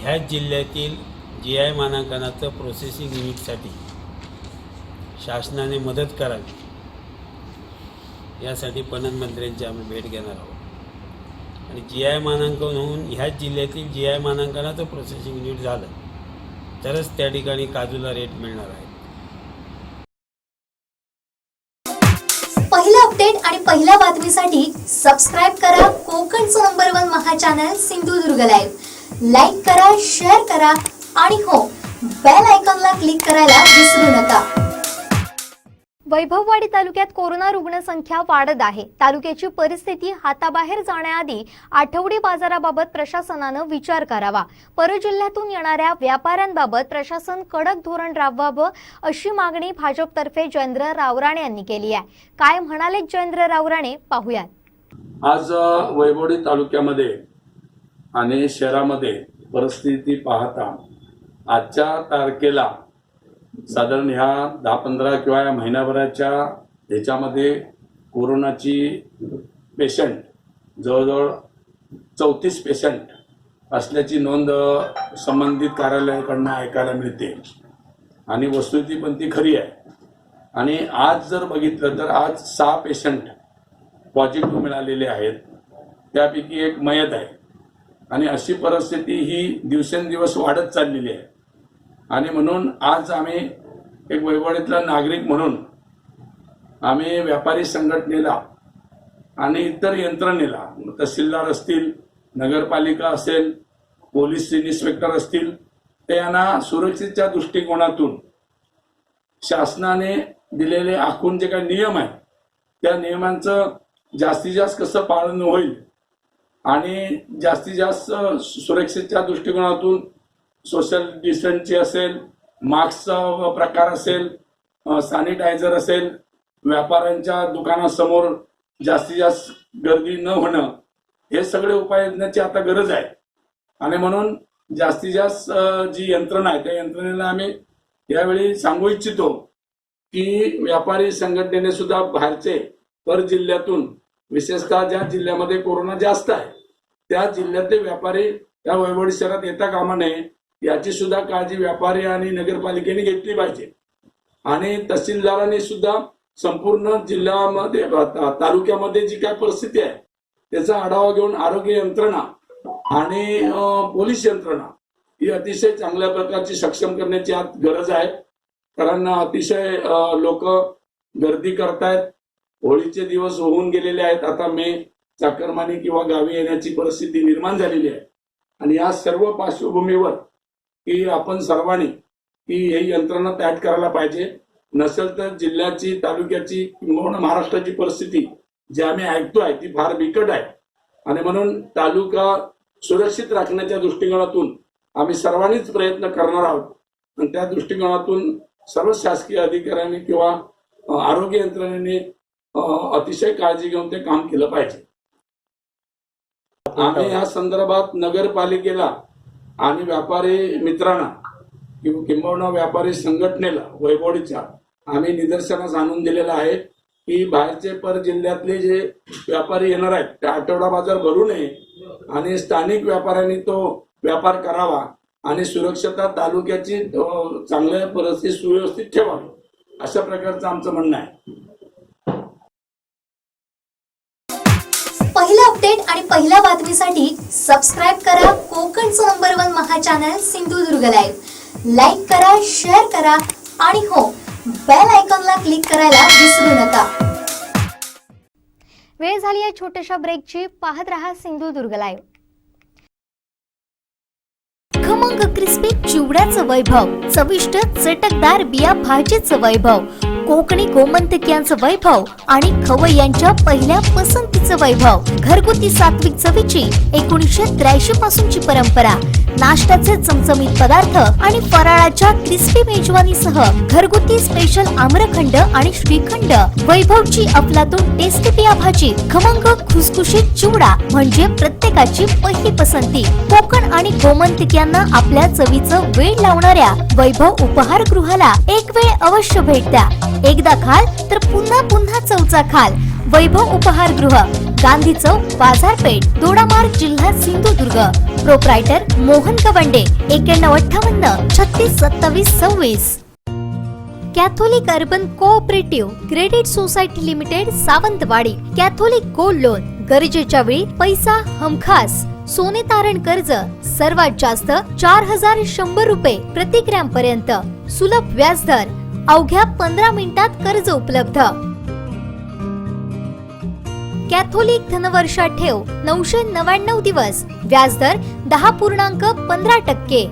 ह्याच जिल्ह्यातील GI मानांकनाचं प्रोसेसिंग युनिटसाठी शासनाने मदत करावी यासाठी पणन मंत्र्यांची आम्ही भेट घेणार आहोत आणि GI मानांकन होऊन ह्याच जिल्ह्यातील GI मानांकनाचं प्रोसेसिंग युनिट झालं तरच त्या ठिकाणी काजूला रेट मिळणार आहे. पहिला अपडेट आणि पहिल्या बातमीसाठी सबस्क्राईब करा कोकणचं नंबर 1 महा चॅनल सिंधुदुर्ग लाईव्ह. लाईक करा, शेअर करा आणि हो, बेल आयकॉनला क्लिक करायला विसरू नका. वैभववाडी तालुक्यात कोरोना रुग्णसंख्या वाढत आहे. तालुक्याची परिस्थिती हाताबाहेर जाण्याआधी आठवडी बाजाराबाबत प्रशासनानं विचार करावा. परजिल्ह्यातून येणाऱ्या व्यापाऱ्यांबाबत प्रशासन कडक धोरण राबवावं अशी मागणी भाजपतर्फे जयेंद्र रावराणे यांनी केली आहे. काय म्हणाले जयेंद्र रावराणे पाहूयात. आज वैभववाडी तालुक्यामध्ये आणि शहरामध्ये परिस्थिती पाहता आजच्या तारखेला साधारण ह्या 10-15 किंवा या महिन्याभराच्या ह्याच्यामध्ये कोरोनाची पेशंट जवळजवळ 34 पेशंट असल्याची नोंद संबंधित कार्यालयाकडनं ऐकायला मिळते आणि वस्तुस्थिती पण ती खरी आहे. आणि आज जर बघितलं तर आज 6 पेशंट पॉझिटिव्ह मिळालेले आहेत, त्यापैकी एक मयत आहे. आणि अशी परिस्थिती ही दिवसेंदिवस वाढत चाललेली आहे. आणि म्हणून आज आम्ही एक वैभववाडीतला नागरिक म्हणून आम्ही व्यापारी संघटनेला आणि इतर यंत्रणेला, तहसीलदार असतील, नगरपालिका असेल, पोलीस इन्स्पेक्टर असतील, ते यांना सुरक्षेच्या दृष्टिकोनातून शासनाने दिलेले आखून जे काही नियम आहेत त्या नियमांचं जास्तीत जास्त कसं पालन होईल आणि जास्तीत जास्त सुरक्षेच्या दृष्टिकोनातून सोशल डिस्टन्सची असेल, मास्कचा प्रकार असेल, सॅनिटायझर असेल, व्यापाऱ्यांच्या दुकानासमोर जास्तीत जास्त गर्दी न होणं, हे सगळे उपाय योजण्याची आता गरज आहे. आणि म्हणून जास्तीत जास्त जी यंत्रणा आहे त्या यंत्रणेला आम्ही यावेळी सांगू इच्छितो की व्यापारी संघटनेने सुद्धा बाहेरचे पर जिल्ह्यातून, विशेषतः ज्या जिल्ह्यामध्ये कोरोना जास्त आहे त्या जिल्ह्यातले व्यापारी या वैभववाडी शहरात येता कामा नये याची सुद्धा काळजी व्यापारी आणि नगरपालिकेने घेतली पाहिजे. आणि तहसीलदारांनी सुद्धा संपूर्ण जिल्ह्यामध्ये तालुक्यामध्ये जी काय परिस्थिती आहे त्याचा आढावा घेऊन आरोग्य यंत्रणा आणि पोलीस यंत्रणा ही अतिशय चांगल्या प्रकारची सक्षम करण्याची आज गरज आहे. कारण अतिशय लोक गर्दी करतायत. होळीचे दिवस होऊन गेलेले आहेत. आता मे चाकरमानी किंवा गावी येण्याची परिस्थिती निर्माण झालेली आहे. आणि या सर्व पार्श्वभूमीवर की आपण सर्वांनी की ही यंत्रणा तयार करायला पाहिजे. नसेल तर जिल्ह्याची, तालुक्याची किंवा महाराष्ट्राची परिस्थिती जी आम्ही ऐकतोय ती फार बिकट आहे. आणि म्हणून तालुका सुरक्षित राखण्याच्या दृष्टिकोनातून आम्ही सर्वांनीच प्रयत्न करणार आहोत. आणि त्या दृष्टिकोनातून सर्व शासकीय अधिकाऱ्यांनी किंवा आरोग्य यंत्रणेने अतिशय काळजी घेऊन ते काम केलं पाहिजे. आम्ही या संदर्भात नगरपालिकेला आणि व्यापारी मित्रांना किंबहुना व्यापारी संघटनेला वैभववाडीच्या आम्ही निदर्शनास आणून दिलेलं आहे की बाहेरचे पर जिल्ह्यातले जे व्यापारी येणार आहेत ते आठवडा बाजार भरू नये आणि स्थानिक व्यापाऱ्यांनी तो व्यापार करावा आणि सुरक्षता तालुक्याची चांगल्या परिस्थिती सुव्यवस्थित ठेवावी, अशा प्रकारचं आमचं म्हणणं आहे. पहिला अपडेट आणि पहिल्या बातमीसाठी सबस्क्राईब करा कोकणचं नंबर 1 महा चॅनल सिंधुदुर्ग लाईव्ह. लाईक करा, शेअर करा आणि हो, बेल आयकॉनला क्लिक करायला विसरू नका. वेळ झाली आहे छोट्याशा ब्रेकची. पाहत रहा सिंधुदुर्ग लाईव्ह. खमंग क्रिस्पी चिवड्याचं वैभव, चविष्ट चटकदार बिया भाजीचं वैभव, कोकणी गोमंतक्यांचं वैभव आणि खवय्यांच्या पहिल्या पसंतीचं वैभव. घरगुती सात्विक चवीची 1983 पासूनची परंपरा. नाश्त्याचे चमचमीत पदार्थ आणि फराळाच्या क्रिस्पी मेजवानीसह घरगुती स्पेशल आम्रखंड आणि श्रीखंड. वैभवची अफलातून टेस्टी बिया भाजी, खमंग खुसखुशीत चिवडा म्हणजे प्रत्येकाची पहिली पसंती. कोकण आणि गोमंतक्यांना आपल्या चवीचं वेळ लावणाऱ्या वैभव उपहारगृहाला एक वेळ अवश्य भेट द्या. एकदा खाल तर पुन्हा पुन्हा चवचा खाल. वैभव उपहारगृह, गांधी चौक, बाजारपेठ, दोडामार्ग, जिल्हा Sindhudurg. Proprietor Mohan Gawande. 9158 36 27 26. Catholic urban cooperative credit society limited Sawantwadi. Catholic gold loan, गरजेच्या वेळी पैसा हमखास. सोने तारण कर्ज सर्वात जास्त 4100 रुपये प्रति ग्रॅम पर्यंत. सुलभ व्याजदर, अवघ्या 15 मिनिटात कर्ज उपलब्ध. कॅथोलिक धनवर्षा ठेव 999 दिवस, व्याजदर 10.15%.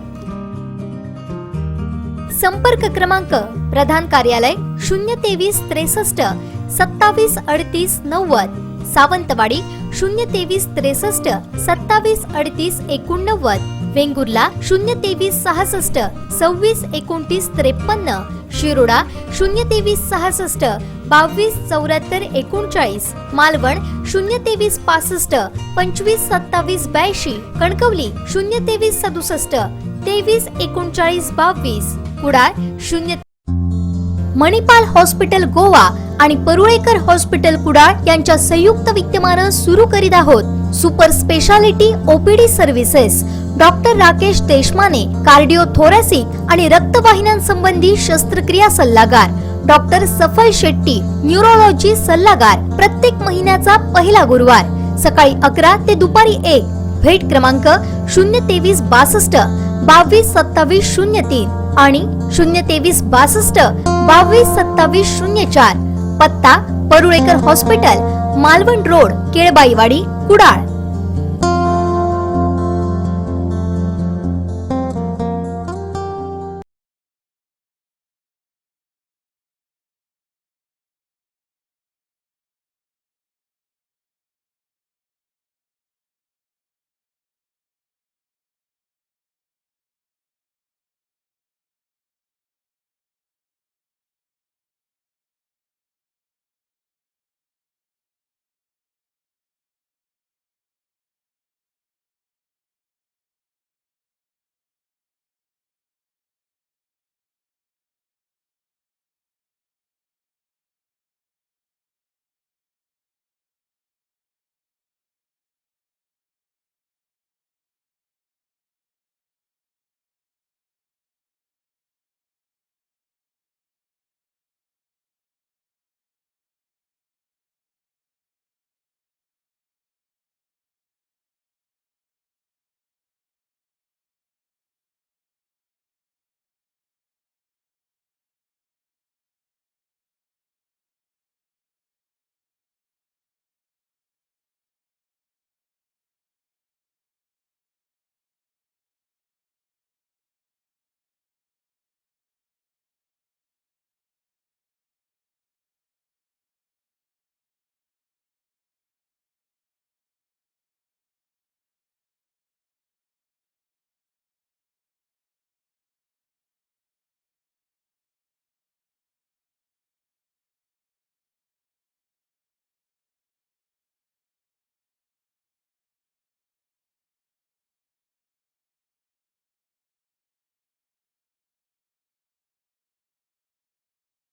संपर्क क्रमांक प्रधान कार्यालय 023 63 27 38 90, सावंतवाडी 023 63 27 38 89, वेंगुर्ला 023 66 26 29 53, शिरोडा 023 66 22 74 39, मालवण 023 65 25 27 82, कणकवली 023 67 23 39 22, कुडाळ 0. मणिपाल हॉस्पिटल गोवा आणि परुळेकर हॉस्पिटल कुडाळ यांच्या संयुक्त विद्यमानं सुरू करीत आहोत super speciality OPD services. Doctor Rakesh Deshmane, cardiothoracic आणि रक्तवाहिन्यांसंबंधी शस्त्रक्रिया सल्लागार. डॉक्टर सफल शेट्टी, न्यूरोलॉजी सल्लागार. प्रत्येक महिन्याचा पहिला गुरुवार सकाळी 11 ते दुपारी 1. भेट क्रमांक 023 62 22 27 03 आणि 023 62 22 27 04. पत्ता परुळेकर हॉस्पिटल, मालवण रोड, केळबाईवाडी, कुडाळ.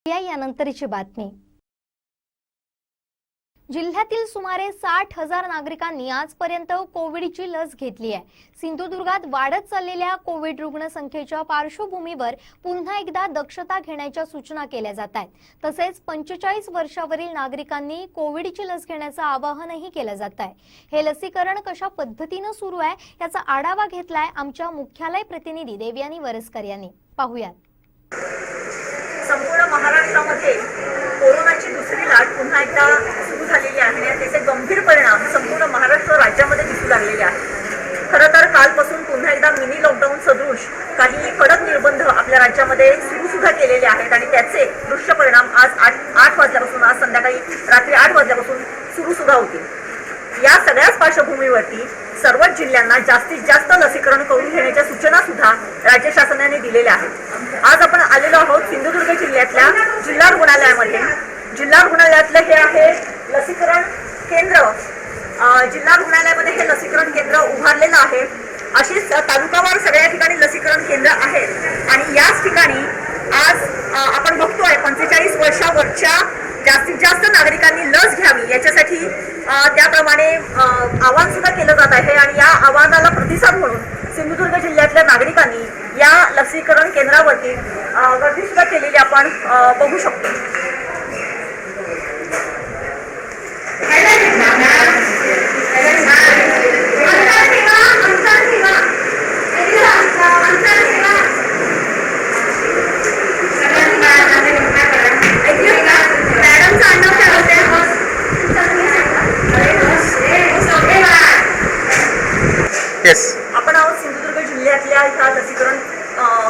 यानंतरची बातमी. जिल्ह्यातील सुमारे 60,000 नागरिकांनी आजपर्यंत कोविडची लस घेतली आहे. सिंधुदुर्गात वाढत चाललेल्या कोविड रुग्णसंख्येच्या पार्श्वभूमीवर पुन्हा एकदा दक्षता घेण्याच्या सूचना केल्या जात आहेत. तसेच 45 वर्षावरील नागरिकांनी कोविडची लस घेण्याचं आवाहनही केलं जात आहे. हे लसीकरण कशा पद्धतीनं सुरू आहे याचा आढावा घेतलाय आमच्या मुख्यालय प्रतिनिधी देवयानी वरसकर यांनी. पाहूयात. संपूर्ण महाराष्ट्रामध्ये कोरोनाची दुसरी लाट पुन्हा एकदा सुरू झालेली आहे आणि त्याचे गंभीर परिणाम संपूर्ण महाराष्ट्र राज्यामध्ये दिसू लागलेले आहेत. खरं तर कालपासून पुन्हा एकदा मिनी लॉकडाऊन सदृश काही कडक निर्बंध आपल्या राज्यामध्ये सुरू सुद्धा केलेले आहेत आणि त्याचे दृश्य परिणाम आज 8 वाजल्यापासून, आज संध्याकाळी रात्री 8 वाजल्यापासून सुरू सुद्धा होतील. या सगळ्याच पार्श्वभूमीवरती सर्वच जिल्ह्यांना जास्तीत जास्त लसीकरण करून घेण्याच्या सूचना सुद्धा राज्य शासनाने दिलेल्या आहेत. आज आपण आलेलो आहोत सिंधुदुर्ग जिल्ह्यातल्या जिल्हा रुग्णालयामध्ये. जिल्हा रुग्णालयातलं हे आहे लसीकरण केंद्र. जिल्हा रुग्णालयामध्ये हे लसीकरण केंद्र उभारलेलं आहे. अशीच तालुकावार सगळ्या ठिकाणी लसीकरण केंद्र आहेत आणि याच ठिकाणी आज आपण बघतोय 45 वर्षावरच्या जास्तीत जास्त नागरिकांनी लस घ्यावी याच्यासाठी त्याप्रमाणे आवाहन सुद्धा केलं जात आहे आणि या आवाहनाला प्रतिसाद म्हणून सिंधुदुर्ग जिल्ह्यातल्या नागरिकांनी या लसीकरण केंद्रावरती गर्दी सुद्धा केलेली आपण बघू शकतो. आपण आहोत सिंधुदुर्ग जिल्ह्यातल्या ह्या लसीकरण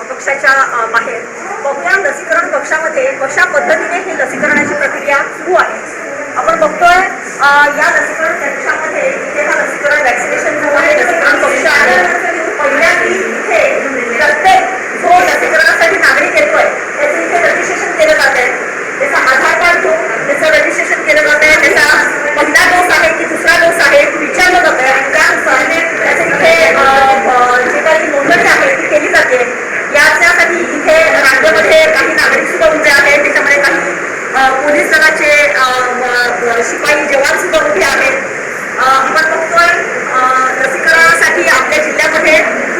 कक्षाच्या बाहेर. बघूया लसीकरण कक्षामध्ये कशा पद्धतीने ही लसीकरणाची प्रक्रिया सुरू आहे. आपण बघतोय या लसीकरण कक्षामध्ये इथे हा लसीकरण वॅक्सिनेशन जो आहे लसीकरण कक्ष आहे. पहिल्यांदा इथे प्रत्येक जो लसीकरणासाठी नागरिक येतोय त्याचं इथे रजिस्ट्रेशन केलं जात आहे. त्याचा आधार कार्ड घेऊन त्याचं रजिस्ट्रेशन केलं जात आहे. त्याचा पहिला डोस आहे की दुसरा डोस आहे विचारलं जात आहे आणि त्यानुसार त्याचे इथे जे काही नोंदणी आहे ती केली जाते. याच्यासाठी इथे राज्यामध्ये काही नागरिक सुद्धा उभे आहेत. त्याच्यामध्ये काही पोलीस दलाचे शिपाई जवान सुद्धा उभे आहेत. आपण बघतोय लसीकरणासाठी आपल्या जिल्ह्यामध्ये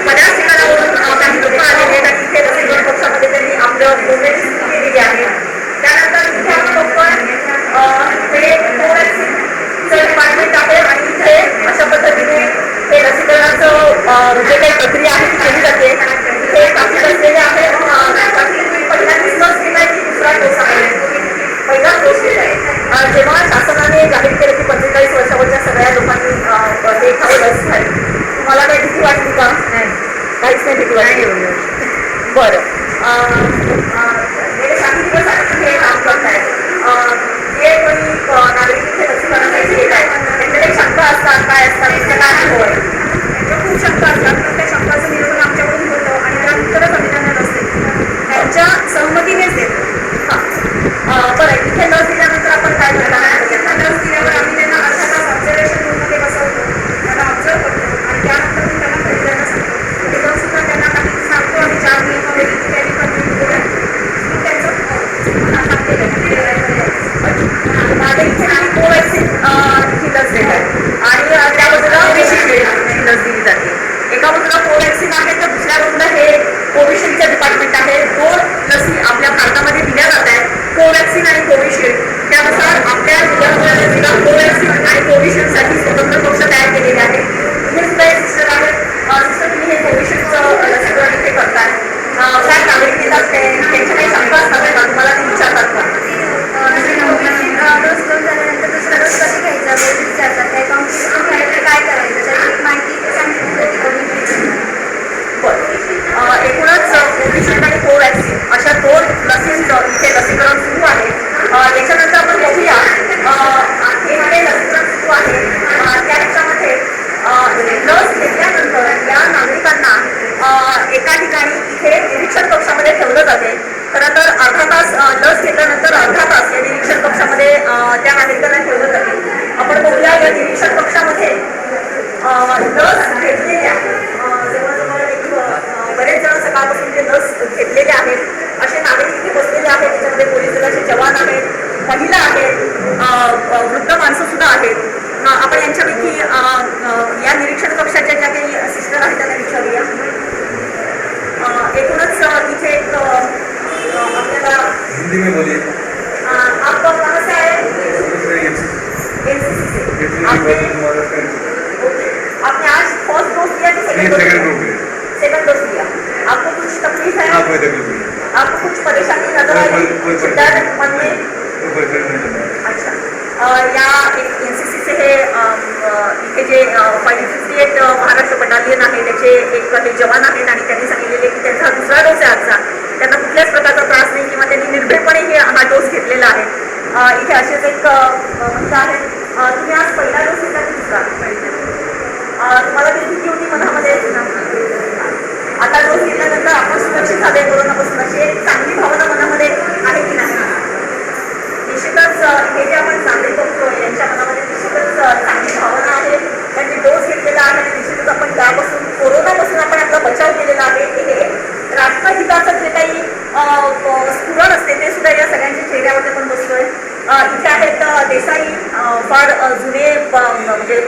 बऱ्याच ठिकाणावरून काही लोक आलेले आहेत आणि इथे लसीकरण कक्षामध्ये त्यांनी आपलं नोंदणी सुरू केलेली आहे. त्यानंतर इथे आपण बघतोय हे कोवॅक्सिनचं डिपार्टमेंट आहे आणि इथे अशा पद्धतीने हे लसीकरणाचं जे काही प्रक्रिया आहे ती केली जाते. इथे काफी बसलेले आहेत. पहिल्यांदाच लस दिलाय की दुसरा डोस आहे. पहिला डोस दिलाय. जेव्हा शासनाने जाहीर केलं की 45 वर्षावरच्या सगळ्या लोकांनी हे खावं लस आहे, तुम्हाला काही भीती वाटली का? काहीच नाही भीती वाटली. बरं, गेले काही दिवस आधी हे काम करत आहेत. जे कोणी नागरिक इथे लसीकरणासाठी येत आहेत त्यांच्याकडे शंका असतात, काय असतात, त्याचा काय अनुभव आहे? त्यांच्या खूप शंका असतात. तर त्या शंकाचं निरोधन आमच्याकडून होतं आणि त्या उत्तरच आम्ही त्यांना लस देतो. त्यांच्या सहमतीनेच देतो. बरं, इथे लस दिल्यानंतर आपण काय करणार? लस दिल्यावर आम्ही त्यांना अर्धा तास ऑब्झर्वेशन रूममध्ये बसवतो, त्यांना ऑब्झर्व करतो आणि त्यानंतर मी त्यांना घरी जायला सांगतो. ते जाऊन सुद्धा त्यांना काही सांगतो आणि 4 मिनिटामध्ये त्यांनी मी त्यांचं माझ्या इथे आम्ही कोवॅक्सिन ही लस देत आहे आणि त्या बाजूला कोविशिल्ड ही लस दिली जाते. एका बाजूला कोवॅक्सिन आहे तर दुसऱ्या बाजूला हे कोविशिल्डचं डिपार्टमेंट आहे. 2 लसी आपल्या भारतामध्ये दिल्या जात आहेत, कोवॅक्सिन आणि कोविशिल्ड. त्यानुसार आपल्या जिल्हा कोवॅक्सिन आणि कोविशिल्डसाठी स्वतंत्र कक्ष तयार केलेले आहे. इथे सुद्धा एक सिस्टर आहेत. सिस्टर तुम्ही हे कोविशिल्डचं लसीकरण इथे करताय. काय नागरिक येतात त्यांच्या काही शंका असतात का? तुम्हाला ते विचारतात का? डोस घेऊन झाल्यानंतर दुसरा डोस कधी घ्यायचा रोज विचारतात. काय कॉम्प्लिकेशन घ्यायचं काय करायचं त्याची माहिती सांगितली होती. बरं, एकूणच कोविशिल्ड आणि कोवॅक्सिन अशा 2 लसींचं इथे लसीकरण सुरू आहे. याच्यानंतर आपण बघूया हे जे लसीकरण सुरू आहे त्याच्यामध्ये लस घेतल्यानंतर या नागरिकांना एका ठिकाणी इथे निरीक्षण कक्षामध्ये ठेवलं जाते. खरं तर अर्धा तास लस घेतल्यानंतर अर्धा तास या निरीक्षण कक्षामध्ये त्या नागरिकांना ठेवलं जाते. आपण बघूया या निरीक्षण कक्षामध्ये लस घेतलेल्या जवळजवळ बरेच जण सकाळपासून जे लस घेतलेले आहेत असे नागरिक इथे बसलेले आहेत. त्याच्यामध्ये पोलीस दलाचे जवान आहेत, महिला आहेत, वृद्ध माणसं सुद्धा आहेत. आपण यांच्यापैकी या निरीक्षण कक्षाच्या ज्या काही सिस्टर आहेत त्यांना विचारूया. एकूणच इथे एक आपल्याला आप कहाँ से आए? एनसीसी से. आपने आज फर्स्ट डोज लिया कि सेकंड डोज लिया? आपको कुछ तकलीफ है? आपको कुछ परेशानी नजर आई डर मन में? अच्छा, या एनसीसी से हे इथे जे 558 महाराष्ट्र बटालियन आहे त्याचे एक हे जवान आहेत आणि त्यांनी सांगितलेले की त्यांचा दुसरा डोस आहे आजचा. त्यांना कुठल्याच प्रकारचा त्रास नाही किंवा त्यांनी निर्भयपणे हा डोस घेतलेला आहे. इथे असेच एक महिला आहेत. तुम्ही आज पहिला डोस घेतला की दुसरा? तुम्हाला ती भीती होती मनामध्ये? आता डोस घेतल्यानंतर आपण सुरक्षित झाले कोरोनापासून अशी एक चांगली भावना मनामध्ये आहे की नाही? निश्चितच हे जे आपण नागरिक बघतोय यांच्या मनामध्ये निश्चितच चांगली भावना आहे. त्यांनी डोस घेतलेला आहे आणि निश्चितच आपण त्यापासून कोरोनापासून आपण आपला बचाव केलेला आहे. हे राष्ट्रहिताचं जे काही स्फुरण असते ते सुद्धा या सगळ्यांच्या चेहऱ्यावरती आपण बसतोय. इथे आहेत देसाई, फार जुने म्हणजे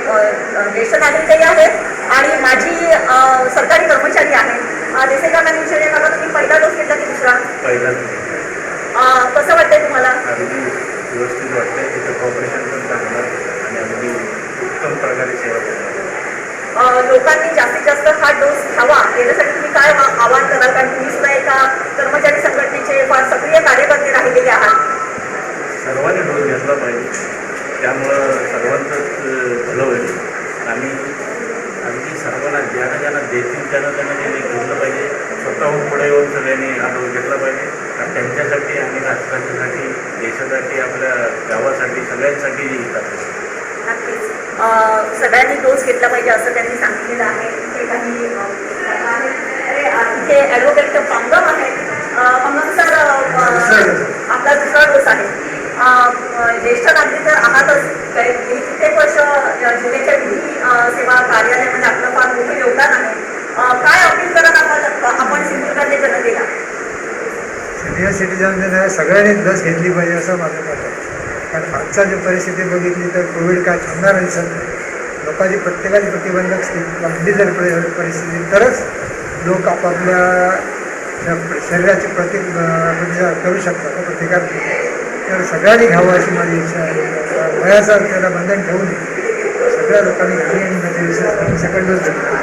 ज्येष्ठ नागरिकही आहेत आणि माजी सरकारी कर्मचारी आहेत. देसाई काकांनी विचारले काका तुम्ही पहिलाच कसं वाटतंय तुम्हाला? अगदी व्यवस्थित वाटतंय. तिथं कॉपरेशन पण चांगलं आणि अगदी उत्तम प्रकारे सेवा करतात. लोकांनी जास्तीत जास्त हा डोस घ्यावा याच्यासाठी तुम्ही काय आवाहन कराल? कारण तुम्ही सुद्धा एका कर्मचारी संघटनेचे फार सक्रिय कार्यकर्ते राहिलेले आहात. सर्वांनी डोस घेतला पाहिजे. त्यामुळं सर्वांचंच भलं होईल आणि अगदी सर्वांना ज्यांना देतील त्यांना त्यांनी घेतलं पाहिजे. स्वतःहून पुढे येऊन सगळ्यांनी हा डोस घेतला पाहिजे आणि त्यांच्यासाठी आणि राष्ट्रासाठी, देशासाठी, आपल्या गावासाठी, सगळ्यांसाठी हिताचं. नक्कीच सगळ्यांनी डोस घेतला पाहिजे असं त्यांनी सांगितलेलं आहे. इथे काही इथे ॲडव्होकेट पांगम आहे. पांगम सर, आपला दुसरा डोस आहे. ज्येष्ठ नागरिक तर आहातच. कित्येक वर्ष जिल्ह्याच्या विधी सेवा कार्यालयामध्ये आपलं फार मोठं योगदान आहे. काय अपील करत आपण सिंधुदुर्गातल्या जनतेला? सिनियर सिटीजन सगळ्यांनी लस घेतली पाहिजे असं माझं मत आहे. कारण आजचा जी परिस्थिती बघितली तर कोविड काय थांबणार दिसत नाही. लोकांची प्रत्येकाची प्रतिबंधक स्थिती वाढली जर परिस्थिती तरच लोक आपापल्या शरीराची प्रतिकार करू शकतात, प्रतिकार तर सगळ्यांनी घ्यावं अशी माझी इच्छा आहे. वयाचा त्याला बंधन ठेवू नये. सगळ्या लोकांनी घ्यावी आणि माझे विशेष सेकंड डोस घेतला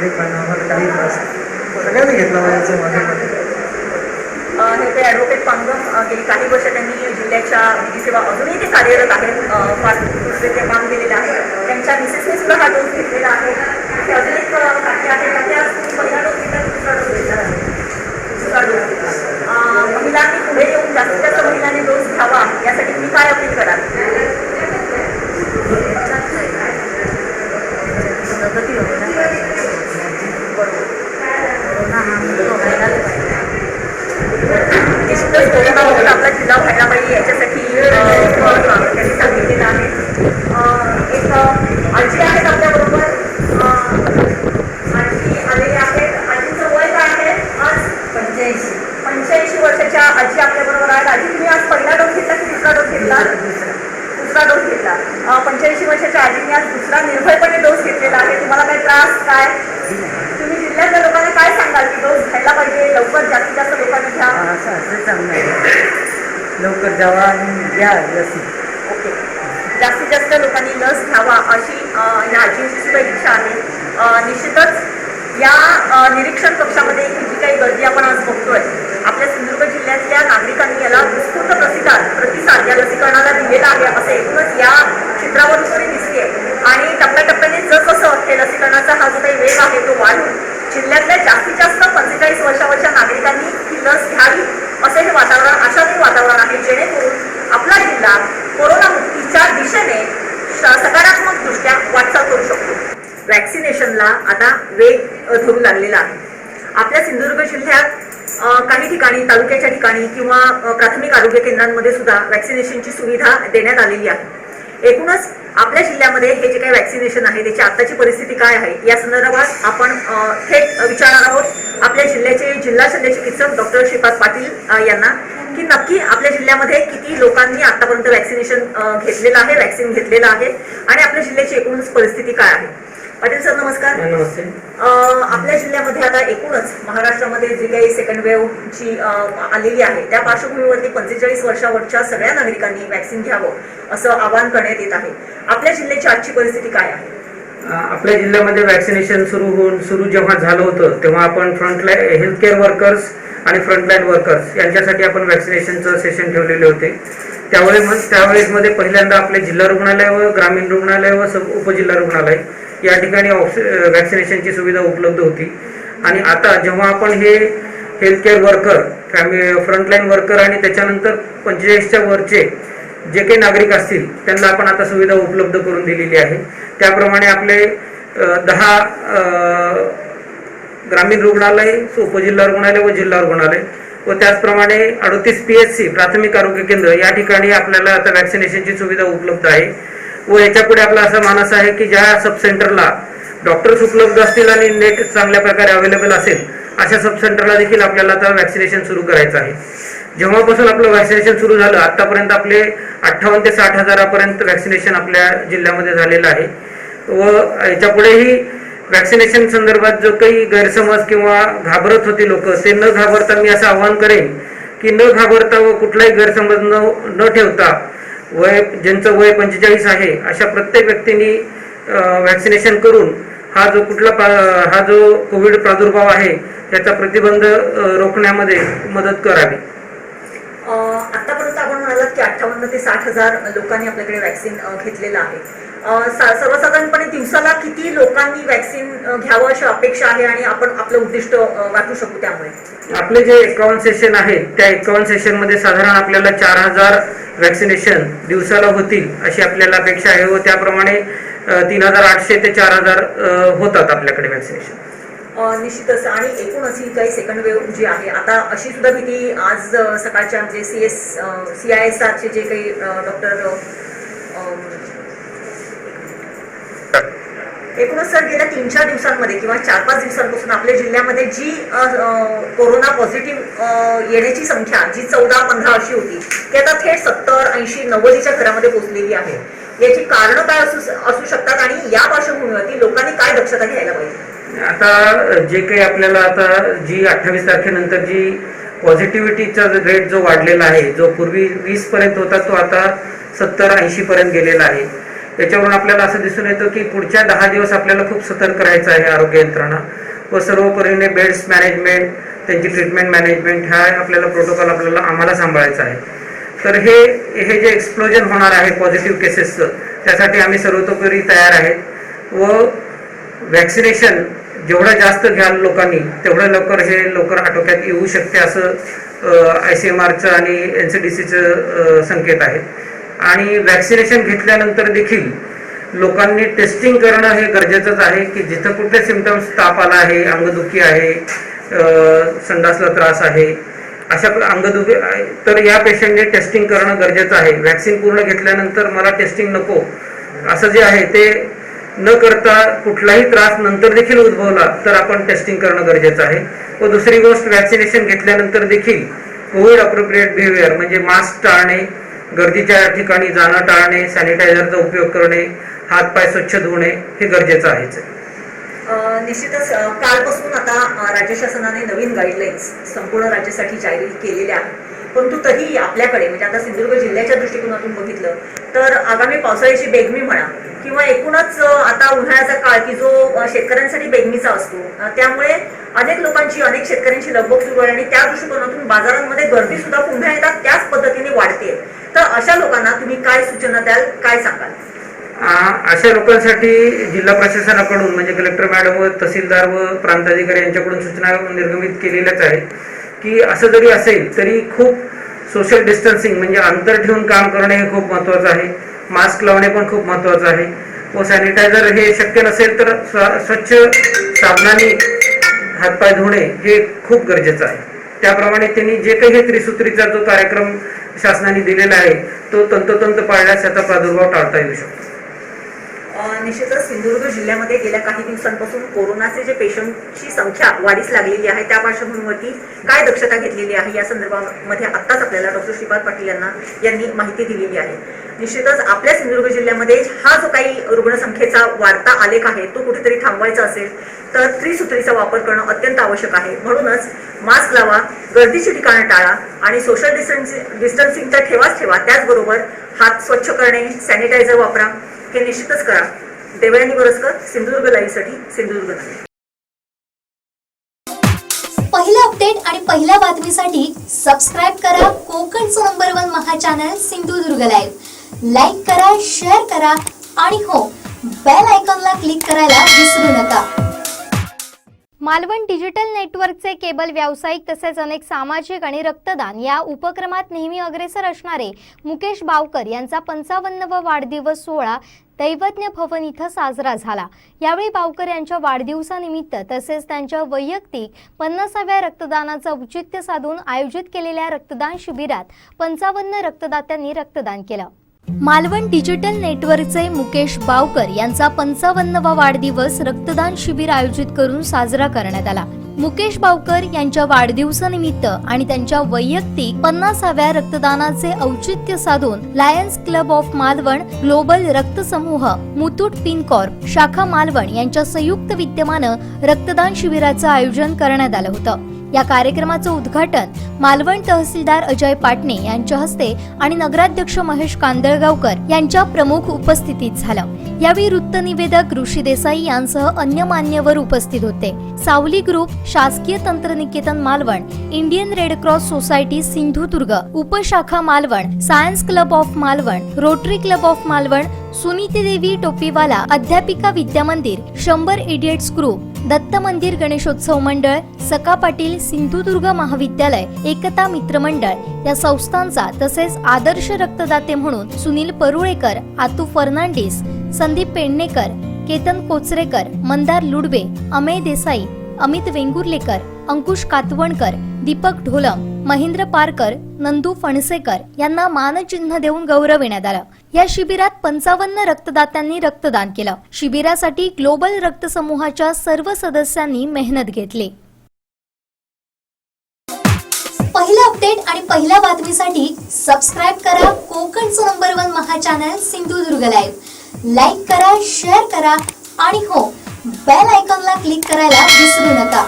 एक आम्हाला काही त्रास नाही. सगळ्यांनी घेतला पाहिजे माझं मत आहे. हे ते ॲडव्होकेट पांगम गेली काही वर्ष त्यांनी जिल्ह्याच्या विधी सेवा अजूनही ते कार्यरत आहेत. फार उत्कृष्टरित्या काम केलेलं आहे. त्यांच्या मिसेसने सुद्धा हा डोस घेतलेला आहे. ते अजून एक काकी आहे. काकी आज तुम्ही पहिला डोस घेतला, दुसरा डोस घेतला आहे. दुसरा डोस घेतला. महिलांनी पुढे येऊन जास्तीत जास्त महिलांनी डोस घ्यावा यासाठी तुम्ही काय अपील कराल? निश्चितच कोरोनामुळे आपला जिल्हा व्हायला पाहिजे याच्यासाठी त्यांनी सांगितलेलं आहे. एक आजी आहेत आपल्याबरोबर. आजी आलेले आहेत. आजीचं वय काय आहे? आज 85 वर्षाच्या आजी आपल्याबरोबर आहेत. आजी, तुम्ही आज पहिला डोस घेतला की दुसरा डोस घेतला? दुसरा डोस घेतला. 85 वर्षाच्या आजीने आज दुसरा निर्भयपणे डोस घेतलेला आहे. तुम्हाला काही त्रास काय? तुम्ही जिल्ह्यातल्या लोकांना काय सांगाल की डोस घ्यायला पाहिजे, लवकर जास्तीत जास्त लोकांनी घ्या? असं चांगलं आहे. लवकर जावा आणि घ्या लस. ओके, जास्तीत जास्त लोकांनी लस घ्यावा अशी या आजींची सुद्धा इच्छा आहे. निश्चितच या निरीक्षण कक्षामध्ये जी काही गर्दी आपण आज बघतोय, आपल्या सिंधुदुर्ग जिल्ह्यातल्या नागरिकांनी याला उत्स्फूर्त प्रतिसाद या लसीकरणाला दिलेला आहे असं एकूणच या चित्रावरून तरी दिसते. आणि टप्प्याटप्प्याने जसं हे लसीकरणाचा हा जो काही वेग आहे तो वाढून जिल्ह्यातल्या जास्तीत जास्त 45 वर्षावरच्या नागरिकांनी ही लस घ्यावी असं हे वातावरण, आशावादी वातावरण आहे, जेणेकरून आपला जिल्हा कोरोनामुक्तीच्या दिशेने सकारात्मकदृष्ट्या वाटचाल करू शकतो. वॅक्सिनेशनला आता वेग धरू लागलेला आहे. आपल्या सिंधुदुर्ग जिल्ह्यात काही ठिकाणी, तालुक्याच्या ठिकाणी किंवा प्राथमिक आरोग्य केंद्रांमध्ये सुद्धा वॅक्सिनेशनची सुविधा देण्यात आलेली आहे. एकूणच आपल्या जिल्ह्यामध्ये हे जे काही वॅक्सिनेशन आहे त्याची आताची परिस्थिती काय आहे या संदर्भात आपण थेट विचारणार आहोत आपल्या जिल्ह्याचे जिल्हा शल्य चिकित्सक डॉक्टर श्रीपाद पाटील यांना की नक्की आपल्या जिल्ह्यामध्ये किती लोकांनी आतापर्यंत वॅक्सिनेशन घेतलेलं आहे, वॅक्सिन घेतलेलं आहे आणि आपल्या जिल्ह्याची एकूणच परिस्थिती काय आहे. पाटील सर, नमस्कार. नमस्ते. आपल्या जिल्ह्यामध्ये आता एकूणच महाराष्ट्रामध्ये जी काही सेकंड वेव्हची आलेली आहे त्या पार्श्वभूमीवरती 45 वर्षावरच्या सगळ्या नागरिकांनी वॅक्सिन घ्यावं असं आवाहन करण्यात येत आहे. आपल्या जिल्ह्याची आजची परिस्थिती काय आहे? आपल्या जिल्ह्यामध्ये वॅक्सिनेशन सुरू जेव्हा झालं होतं तेव्हा आपण फ्रंटलाईन हेल्थकेअर वर्कर्स आणि फ्रंटलाईन वर्कर्स यांच्यासाठी आपण वॅक्सिनेशनचं सेशन ठेवलेले होते. त्यावेळेसमध्ये पहिल्यांदा आपले जिल्हा रुग्णालय व ग्रामीण रुग्णालय व उपजिल्हा रुग्णालय या ठिकाणी वॅक्सिनेशनची सुविधा उपलब्ध होती. आणि आता जेव्हा आपण हे हेल्थकेअर वर्कर, फ्रंटलाईन वर्कर आणि त्याच्यानंतर 45च्या वरचे जे काही नागरिक असतील त्यांना आपण आता सुविधा उपलब्ध करून दिलेली आहे. त्याप्रमाणे आपले 10 ग्रामीण रुग्णालय, उपजिल्हा रुग्णालय व जिल्हा रुग्णालय व त्याचप्रमाणे 38 PHC प्राथमिक आरोग्य केंद्र या ठिकाणी आपल्याला आता वॅक्सिनेशनची सुविधा उपलब्ध आहे. व याच्यापुढे आपला असा मानस आहे की ज्या सब सेंटरला डॉक्टर्स उपलब्ध असतील आणि नेट चांगल्या प्रकारे अवेलेबल असेल अशा सब सेंटरला देखील आपल्याला आता वॅक्सिनेशन सुरू करायचं आहे. जेव्हापासून आपलं वॅक्सिनेशन सुरू झालं आतापर्यंत आपले 58 ते 60 हजारापर्यंत वॅक्सिनेशन आपल्या जिल्ह्यामध्ये झालेलं आहे. व याच्यापुढेही वॅक्सिनेशन संदर्भात जो काही गैरसमज किंवा घाबरत होती लोक ते न घाबरता मी असं आवाहन करेन की न घाबरता व कुठलाही गैरसमज न ठेवता ज्यांचं वय 45 आहे अशा प्रत्येक व्यक्तींनी वॅक्सिनेशन करून हा जो कोविड प्रादुर्भाव आहे त्याचा प्रतिबंध रोखण्यामध्ये मदत करावी. आतापर्यंत आपण म्हणालात की 58 ते 60 हजार लोकांनी आपल्याकडे वॅक्सिन घेतलेलं आहे. सर्वसाधारणपणे दिवसाला किती लोकांनी वॅक्सिन घ्यावं अशी अपेक्षा आहे आणि आपण आपलं उद्दिष्ट गाठू शकू? त्यामुळे आपले जे 51 सेशन आहेत त्या 51 सेशन मध्ये साधारण आपल्याला 4000 वॅक्सिनेशन दिवसाला होतील अशी आपल्याला अपेक्षा आहे व त्याप्रमाणे 3800 ते 4000 होतात आपल्याकडे वॅक्सिनेशन. निश्चितच. आणि एकूणच ही काही सेकंड वेव्ह जी आहे आता अशी सुद्धा भीती आज सकाळच्या म्हणजे CISRचे जे काही डॉक्टर एकूणच सर गेल्या 3-4 दिवसांमध्ये किंवा 4-5 दिवसांपासून आपल्या जिल्ह्यामध्ये जी कोरोना पॉझिटिव्ह येण्याची संख्या जी 14-15 अशी होती ती आता थेट 70-80-90च्या घरामध्ये पोहोचलेली आहे. याची कारणं काय असू शकतात आणि या पार्श्वभूमीवरती लोकांनी काय दक्षता घ्यायला पाहिजे? आता जे काही आपल्याला आता जी 28 तारखेनंतर जी पॉझिटिव्हिटीचा रेट जो वाढलेला आहे जो पूर्वी 20 पर्यंत होता तो आता 70-80 पर्यंत गेलेला आहे. याच्यावरून आपल्याला असं दिसून येतं की पुढच्या 10 दिवस आपल्याला खूप सतर्क राहायचं आहे आरोग्य यंत्रणा व सर्व परीने बेड्स मॅनेजमेंट त्यांची ट्रीटमेंट मॅनेजमेंट हा आपल्याला प्रोटोकॉल आम्हाला सांभाळायचा आहे. तर हे जे एक्सप्लोजन होणार आहे पॉझिटिव्ह केसेसचं त्यासाठी आम्ही सर्वतोपरी तयार आहेत व वॅक्सिनेशन जेवढं जास्त घ्याल लोकांनी तेवढं लवकर आटोक्यात येऊ शकते असं ICMRचं आणि NCDCचं संकेत आहेत. आणि वॅक्सिनेशन घेतल्यानंतर देखील लोकांनी टेस्टिंग करणं हे गरजेचंच आहे की जिथं कुठले सिम्पटम्स ताप आला आहे, अंगदुखी आहे, संडासला त्रास आहे, अशा अंगदुखी तर या पेशंटने टेस्टिंग करणं गरजेचं आहे. वॅक्सिन पूर्ण घेतल्यानंतर मला टेस्टिंग नको असं जे आहे ते न करता कुठलाही त्रास नंतर देखील उद्भवला तर आपण टेस्टिंग करणं गरजेचं आहे. व दुसरी गोष्ट वॅक्सिनेशन घेतल्यानंतर देखील कोविड अप्रोप्रिएट बिहेवियर म्हणजे मास्क टाळणे, गर्दीच्या ठिकाणी जाणं टाळणे, सॅनिटायझरचा उपयोग करणे, हातपाय स्वच्छ धुणे हे गरजेचं आहेच. निश्चितच कालपासून आता राज्य शासनाने नवीन गाईडलाईन्स संपूर्ण राज्यासाठी जाहीर केलेल्या आहेत. परंतु तरी आपल्याकडे म्हणजे आता सिंधुदुर्ग जिल्ह्याच्या दृष्टिकोनातून बघितलं तर आगामी पावसाळ्याची बेगमी म्हणा किंवा एकूणच आता उन्हाळ्याचा काळ की जो शेतकऱ्यांसाठी बेगमीचा असतो त्यामुळे अनेक शेतकऱ्यांची लगबग सुरू आहे आणि त्या दृष्टिकोनातून बाजारांमध्ये गर्दी सुद्धा पुन्हा एकदा त्याच पद्धतीने वाढते. तर अशा लोकांना तुम्ही काय सूचना द्याल, काय सांगाल? अशा लोकांसाठी जिल्हा प्रशासनाकडून म्हणजे कलेक्टर मॅडम व तहसीलदार व प्रांताधिकारी यांच्याकडून सूचना निर्गमित केलेल्याच आहेत की असं जरी असेल तरी खूप सोशल डिस्टन्सिंग म्हणजे अंतर ठेवून काम करणे हे खूप महत्त्वाचं आहे. मास्क लावणे पण खूप महत्त्वाचं आहे व सॅनिटायझर हे शक्य नसेल तर स्वच्छ साबणाने हातपाय धुणे हे खूप गरजेचं आहे. त्याप्रमाणे त्यांनी जे काही हे त्रिसूत्रीचा जो कार्यक्रम शासनाने दिलेला आहे तो तंतोतंत पाळल्यास त्याचा प्रादुर्भाव टाळता येऊ शकतो. निश्चितच सिंधुदुर्ग जिल्ह्यामध्ये गेल्या काही दिवसांपासून कोरोनाचे जे पेशंटची संख्या वाढीस लागलेली आहे त्या पार्श्वभूमीवरती काय दक्षता घेतलेली आहे या संदर्भामध्ये आत्ताच आपल्याला डॉक्टर श्रीपाद पाटील यांनी माहिती दिलेली आहे. निश्चितच आपल्या सिंधुदुर्ग जिल्ह्यामध्ये हा जो काही रुग्णसंख्येचा वाढता आलेख आहे तो कुठेतरी थांबवायचा असेल तर त्रिसूत्रीचा वापर करणं अत्यंत आवश्यक आहे. म्हणूनच मास्क लावा, गर्दीची ठिकाणं टाळा आणि सोशल डिस्टन्सिंग तर ठेवा, त्याचबरोबर हात स्वच्छ करणे, सॅनिटायझर वापरा हे निश्चितच करा. देवयानी बोरसकर, सिंधुदुर्ग लाईव्हसाठी, सिंधुदुर्ग. पहिला अपडेट आणि पहिल्या बातमीसाठी सबस्क्राईब करा कोकणचं नंबर 1 महा चॅनल सिंधुदुर्ग लाईव्ह. लाईक करा, शेअर करा आणि हो, बेल आयकॉनला क्लिक करायला विसरू नका. मालवण डिजिटल नेटवर्कचे केबल व्यावसायिक तसेच अनेक सामाजिक आणि रक्तदान या उपक्रमात नेहमी अग्रेसर असणारे मुकेश बावकर यांचा 55वा वाढदिवस सोहळा दैवज्ञ भवन इथं साजरा झाला. यावेळी बावकर यांच्या वाढदिवसानिमित्त तसेच त्यांच्या वैयक्तिक 50व्या रक्तदानाचं औचित्य साधून आयोजित केलेल्या रक्तदान शिबिरात 55 रक्तदात्यांनी रक्तदान केलं. मालवण डिजिटल नेटवर्कचे मुकेश बावकर यांचा 55वा वाढदिवस रक्तदान शिबिर आयोजित करून साजरा करण्यात आला. मुकेश बावकर यांच्या वाढदिवसानिमित्त आणि त्यांच्या वैयक्तिक 50व्या रक्तदानाचे औचित्य साधून Lions Club of Malvan, global रक्त समूह, मुथूट पिनकॉर्प शाखा मालवण यांच्या संयुक्त विद्यमानं रक्तदान शिबिराचं आयोजन करण्यात आलं होतं. या कार्यक्रमाचं उद्घाटन मालवण तहसीलदार अजय पाटणे यांच्या हस्ते आणि नगराध्यक्ष महेश कांदळगावकर यांच्या प्रमुख उपस्थितीत झालं। यावेळी वृत्तनिवेदक ऋषी देसाई यांसह अन्य मान्यवर उपस्थित होते। सावली ग्रुप, शासकीय तंत्रनिकेतन Malvan, Indian Red Cross society Sindhudurg, उपशाखा Malvan, science club of Malvan, Rotary club of Malvan, Suniti Devi Topiwala अध्यापिका विद्यामंदिर, 100 इडियट्स ग्रुप, दत्त मंदिर गणेशोत्सव मंडळ, सका पाटील सिंधुदुर्ग महाविद्यालय, एकता मित्र मंडळ या संस्थांचा तसेच आदर्श रक्तदाते म्हणून सुनील परुळेकर, आतू फर्नांडिस, संदीप पेडणेकर, केतन कोचरेकर, मंदार लुडबे, अमेय देसाई, अमित वेंगुर्लेकर, अंकुश कातवणकर, दीपक ढोलम, महेंद्र पारकर, नंदू फणसेकर यांना मानचिन्ह देऊन गौरविण्यात आलं। या शिबिरात 55 रक्तदात्यांनी रक्तदान केलं। शिबिरासाठी ग्लोबल रक्त समूहाच्या सर्व सदस्यांनी मेहनत घेतली। पहिला अपडेट आणि पहिल्या बातमीसाठी सबस्क्राइब करा कोकणचं नंबर 1 महा चॅनल सिंधुदुर्ग लाईव्ह। लाईक करा, शेअर करा आणि हो, बेल आयकॉनला क्लिक करायला विसरू नका।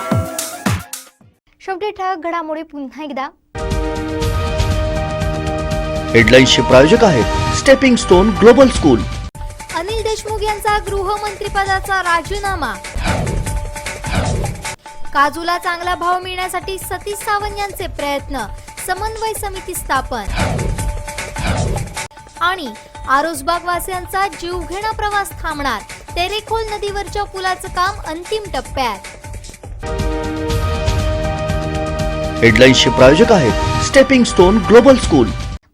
शेवटी ठळक घडामोडी पुन्हा एकदा। हेडलाईन्सचे प्रायोजक आहेत stepping stone global school. Anil Deshmukh यांचा गृहमंत्रीपदाचा राजीनामा। काजूला चांगला भाव मिळण्यासाठी सतीश सावंत यांचे प्रयत्न, समन्वय समिती स्थापन। आणि आरोसबाग वासियांचा जीवघेणा प्रवास थांबणार, तेरेखोल नदीवरच्या पुलाचं काम अंतिम टप्प्यात। हेडलाईन्सचे प्रायोजक आहेत स्टेपिंग स्टोन ग्लोबल स्कूल।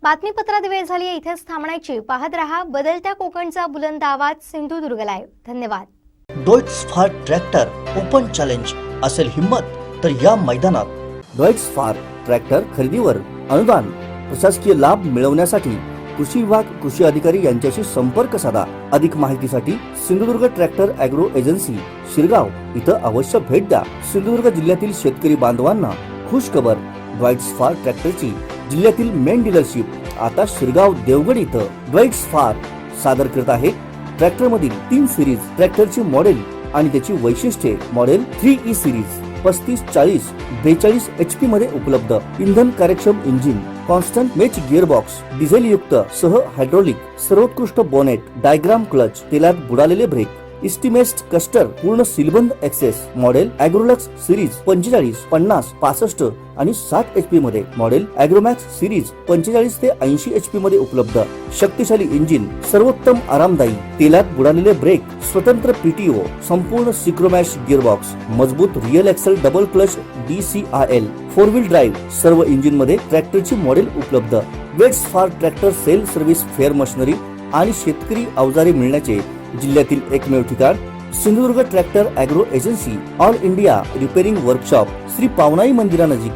बातमीपत्रात वेळ झाली, इथेच थांबण्याची। पाहत रहा बदलत्या कोकणचा बुलंद आवाज सिंधुदुर्ग लाईव्ह। धन्यवाद। डॉइट्स फार ट्रॅक्टर ओपन चॅलेंज असेल हिम्मत तर या मैदानात डॉइट्स फार ट्रॅक्टर खरेदीवर अनुदान, प्रशासकीय लाभ मिळवण्यासाठी कृषी विभाग, कृषी अधिकारी यांच्याशी संपर्क साधा। अधिक माहितीसाठी Sindhudurg tractor agro agency Shirgaon इथं अवश्य भेट द्या। सिंधुदुर्ग जिल्ह्यातील शेतकरी बांधवांना खुश खबर, डॉइट्स फार ट्रॅक्टरची जिल्ह्यातील मेन डीलरशिप आता शिरगाव देवगड इथं डॉइट्स फार सादर करत आहे। ट्रॅक्टर मधील 3 सिरीज ट्रॅक्टरची मॉडेल आणि त्याची वैशिष्ट्ये। मॉडेल 3E सिरीज 35, 40, 42 HP मध्ये उपलब्ध। इंधन कार्यक्षम engine, constant match gearbox, diesel युक्त सह हायड्रोलिक, सर्वोत्कृष्ट बोनेट, डायग्राम क्लच, तेलात बुडालेले ब्रेक, इस्टिमेस्ट कस्टर, पूर्ण सीलबंद एक्सेस। मॉडेल ॲग्रोलक्स सिरीज 45, 50, 65 आणि 60 HP मध्ये। मॉडेल ॲग्रोमॅक्स सिरीज 45 ते 80 HP मध्ये उपलब्ध। शक्तिशाली इंजिन, सर्वोत्तम आरामदायी, तेलात बुडालेले ब्रेक, स्वतंत्र PTO, संपूर्ण सिक्रोमॅश गिअरबॉक्स, मजबूत real axle double clutch DCIL, 4 wheel drive, सर्व इंजिन मध्ये ट्रॅक्टरची मॉडेल उपलब्ध। वेट्स फार tractor sale service, fair machinery आणि शेतकरी अवजारे मिळण्याचे जिल्ह्यातील एकमेव ठिकाण Sindhudurg tractor agro agency, all India repairing workshop, Shri Pavanai मंदिरानजीक,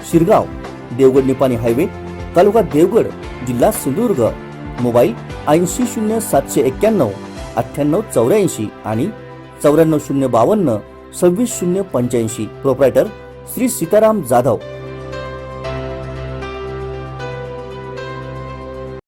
शिरगाव, देवगड निपाणी हायवे, तालुका देवगड, जिल्हा सिंधुदुर्ग। मोबाईल 800791 9884 आणि 94052 26085। प्रोप्रायटर श्री सीताराम जाधव।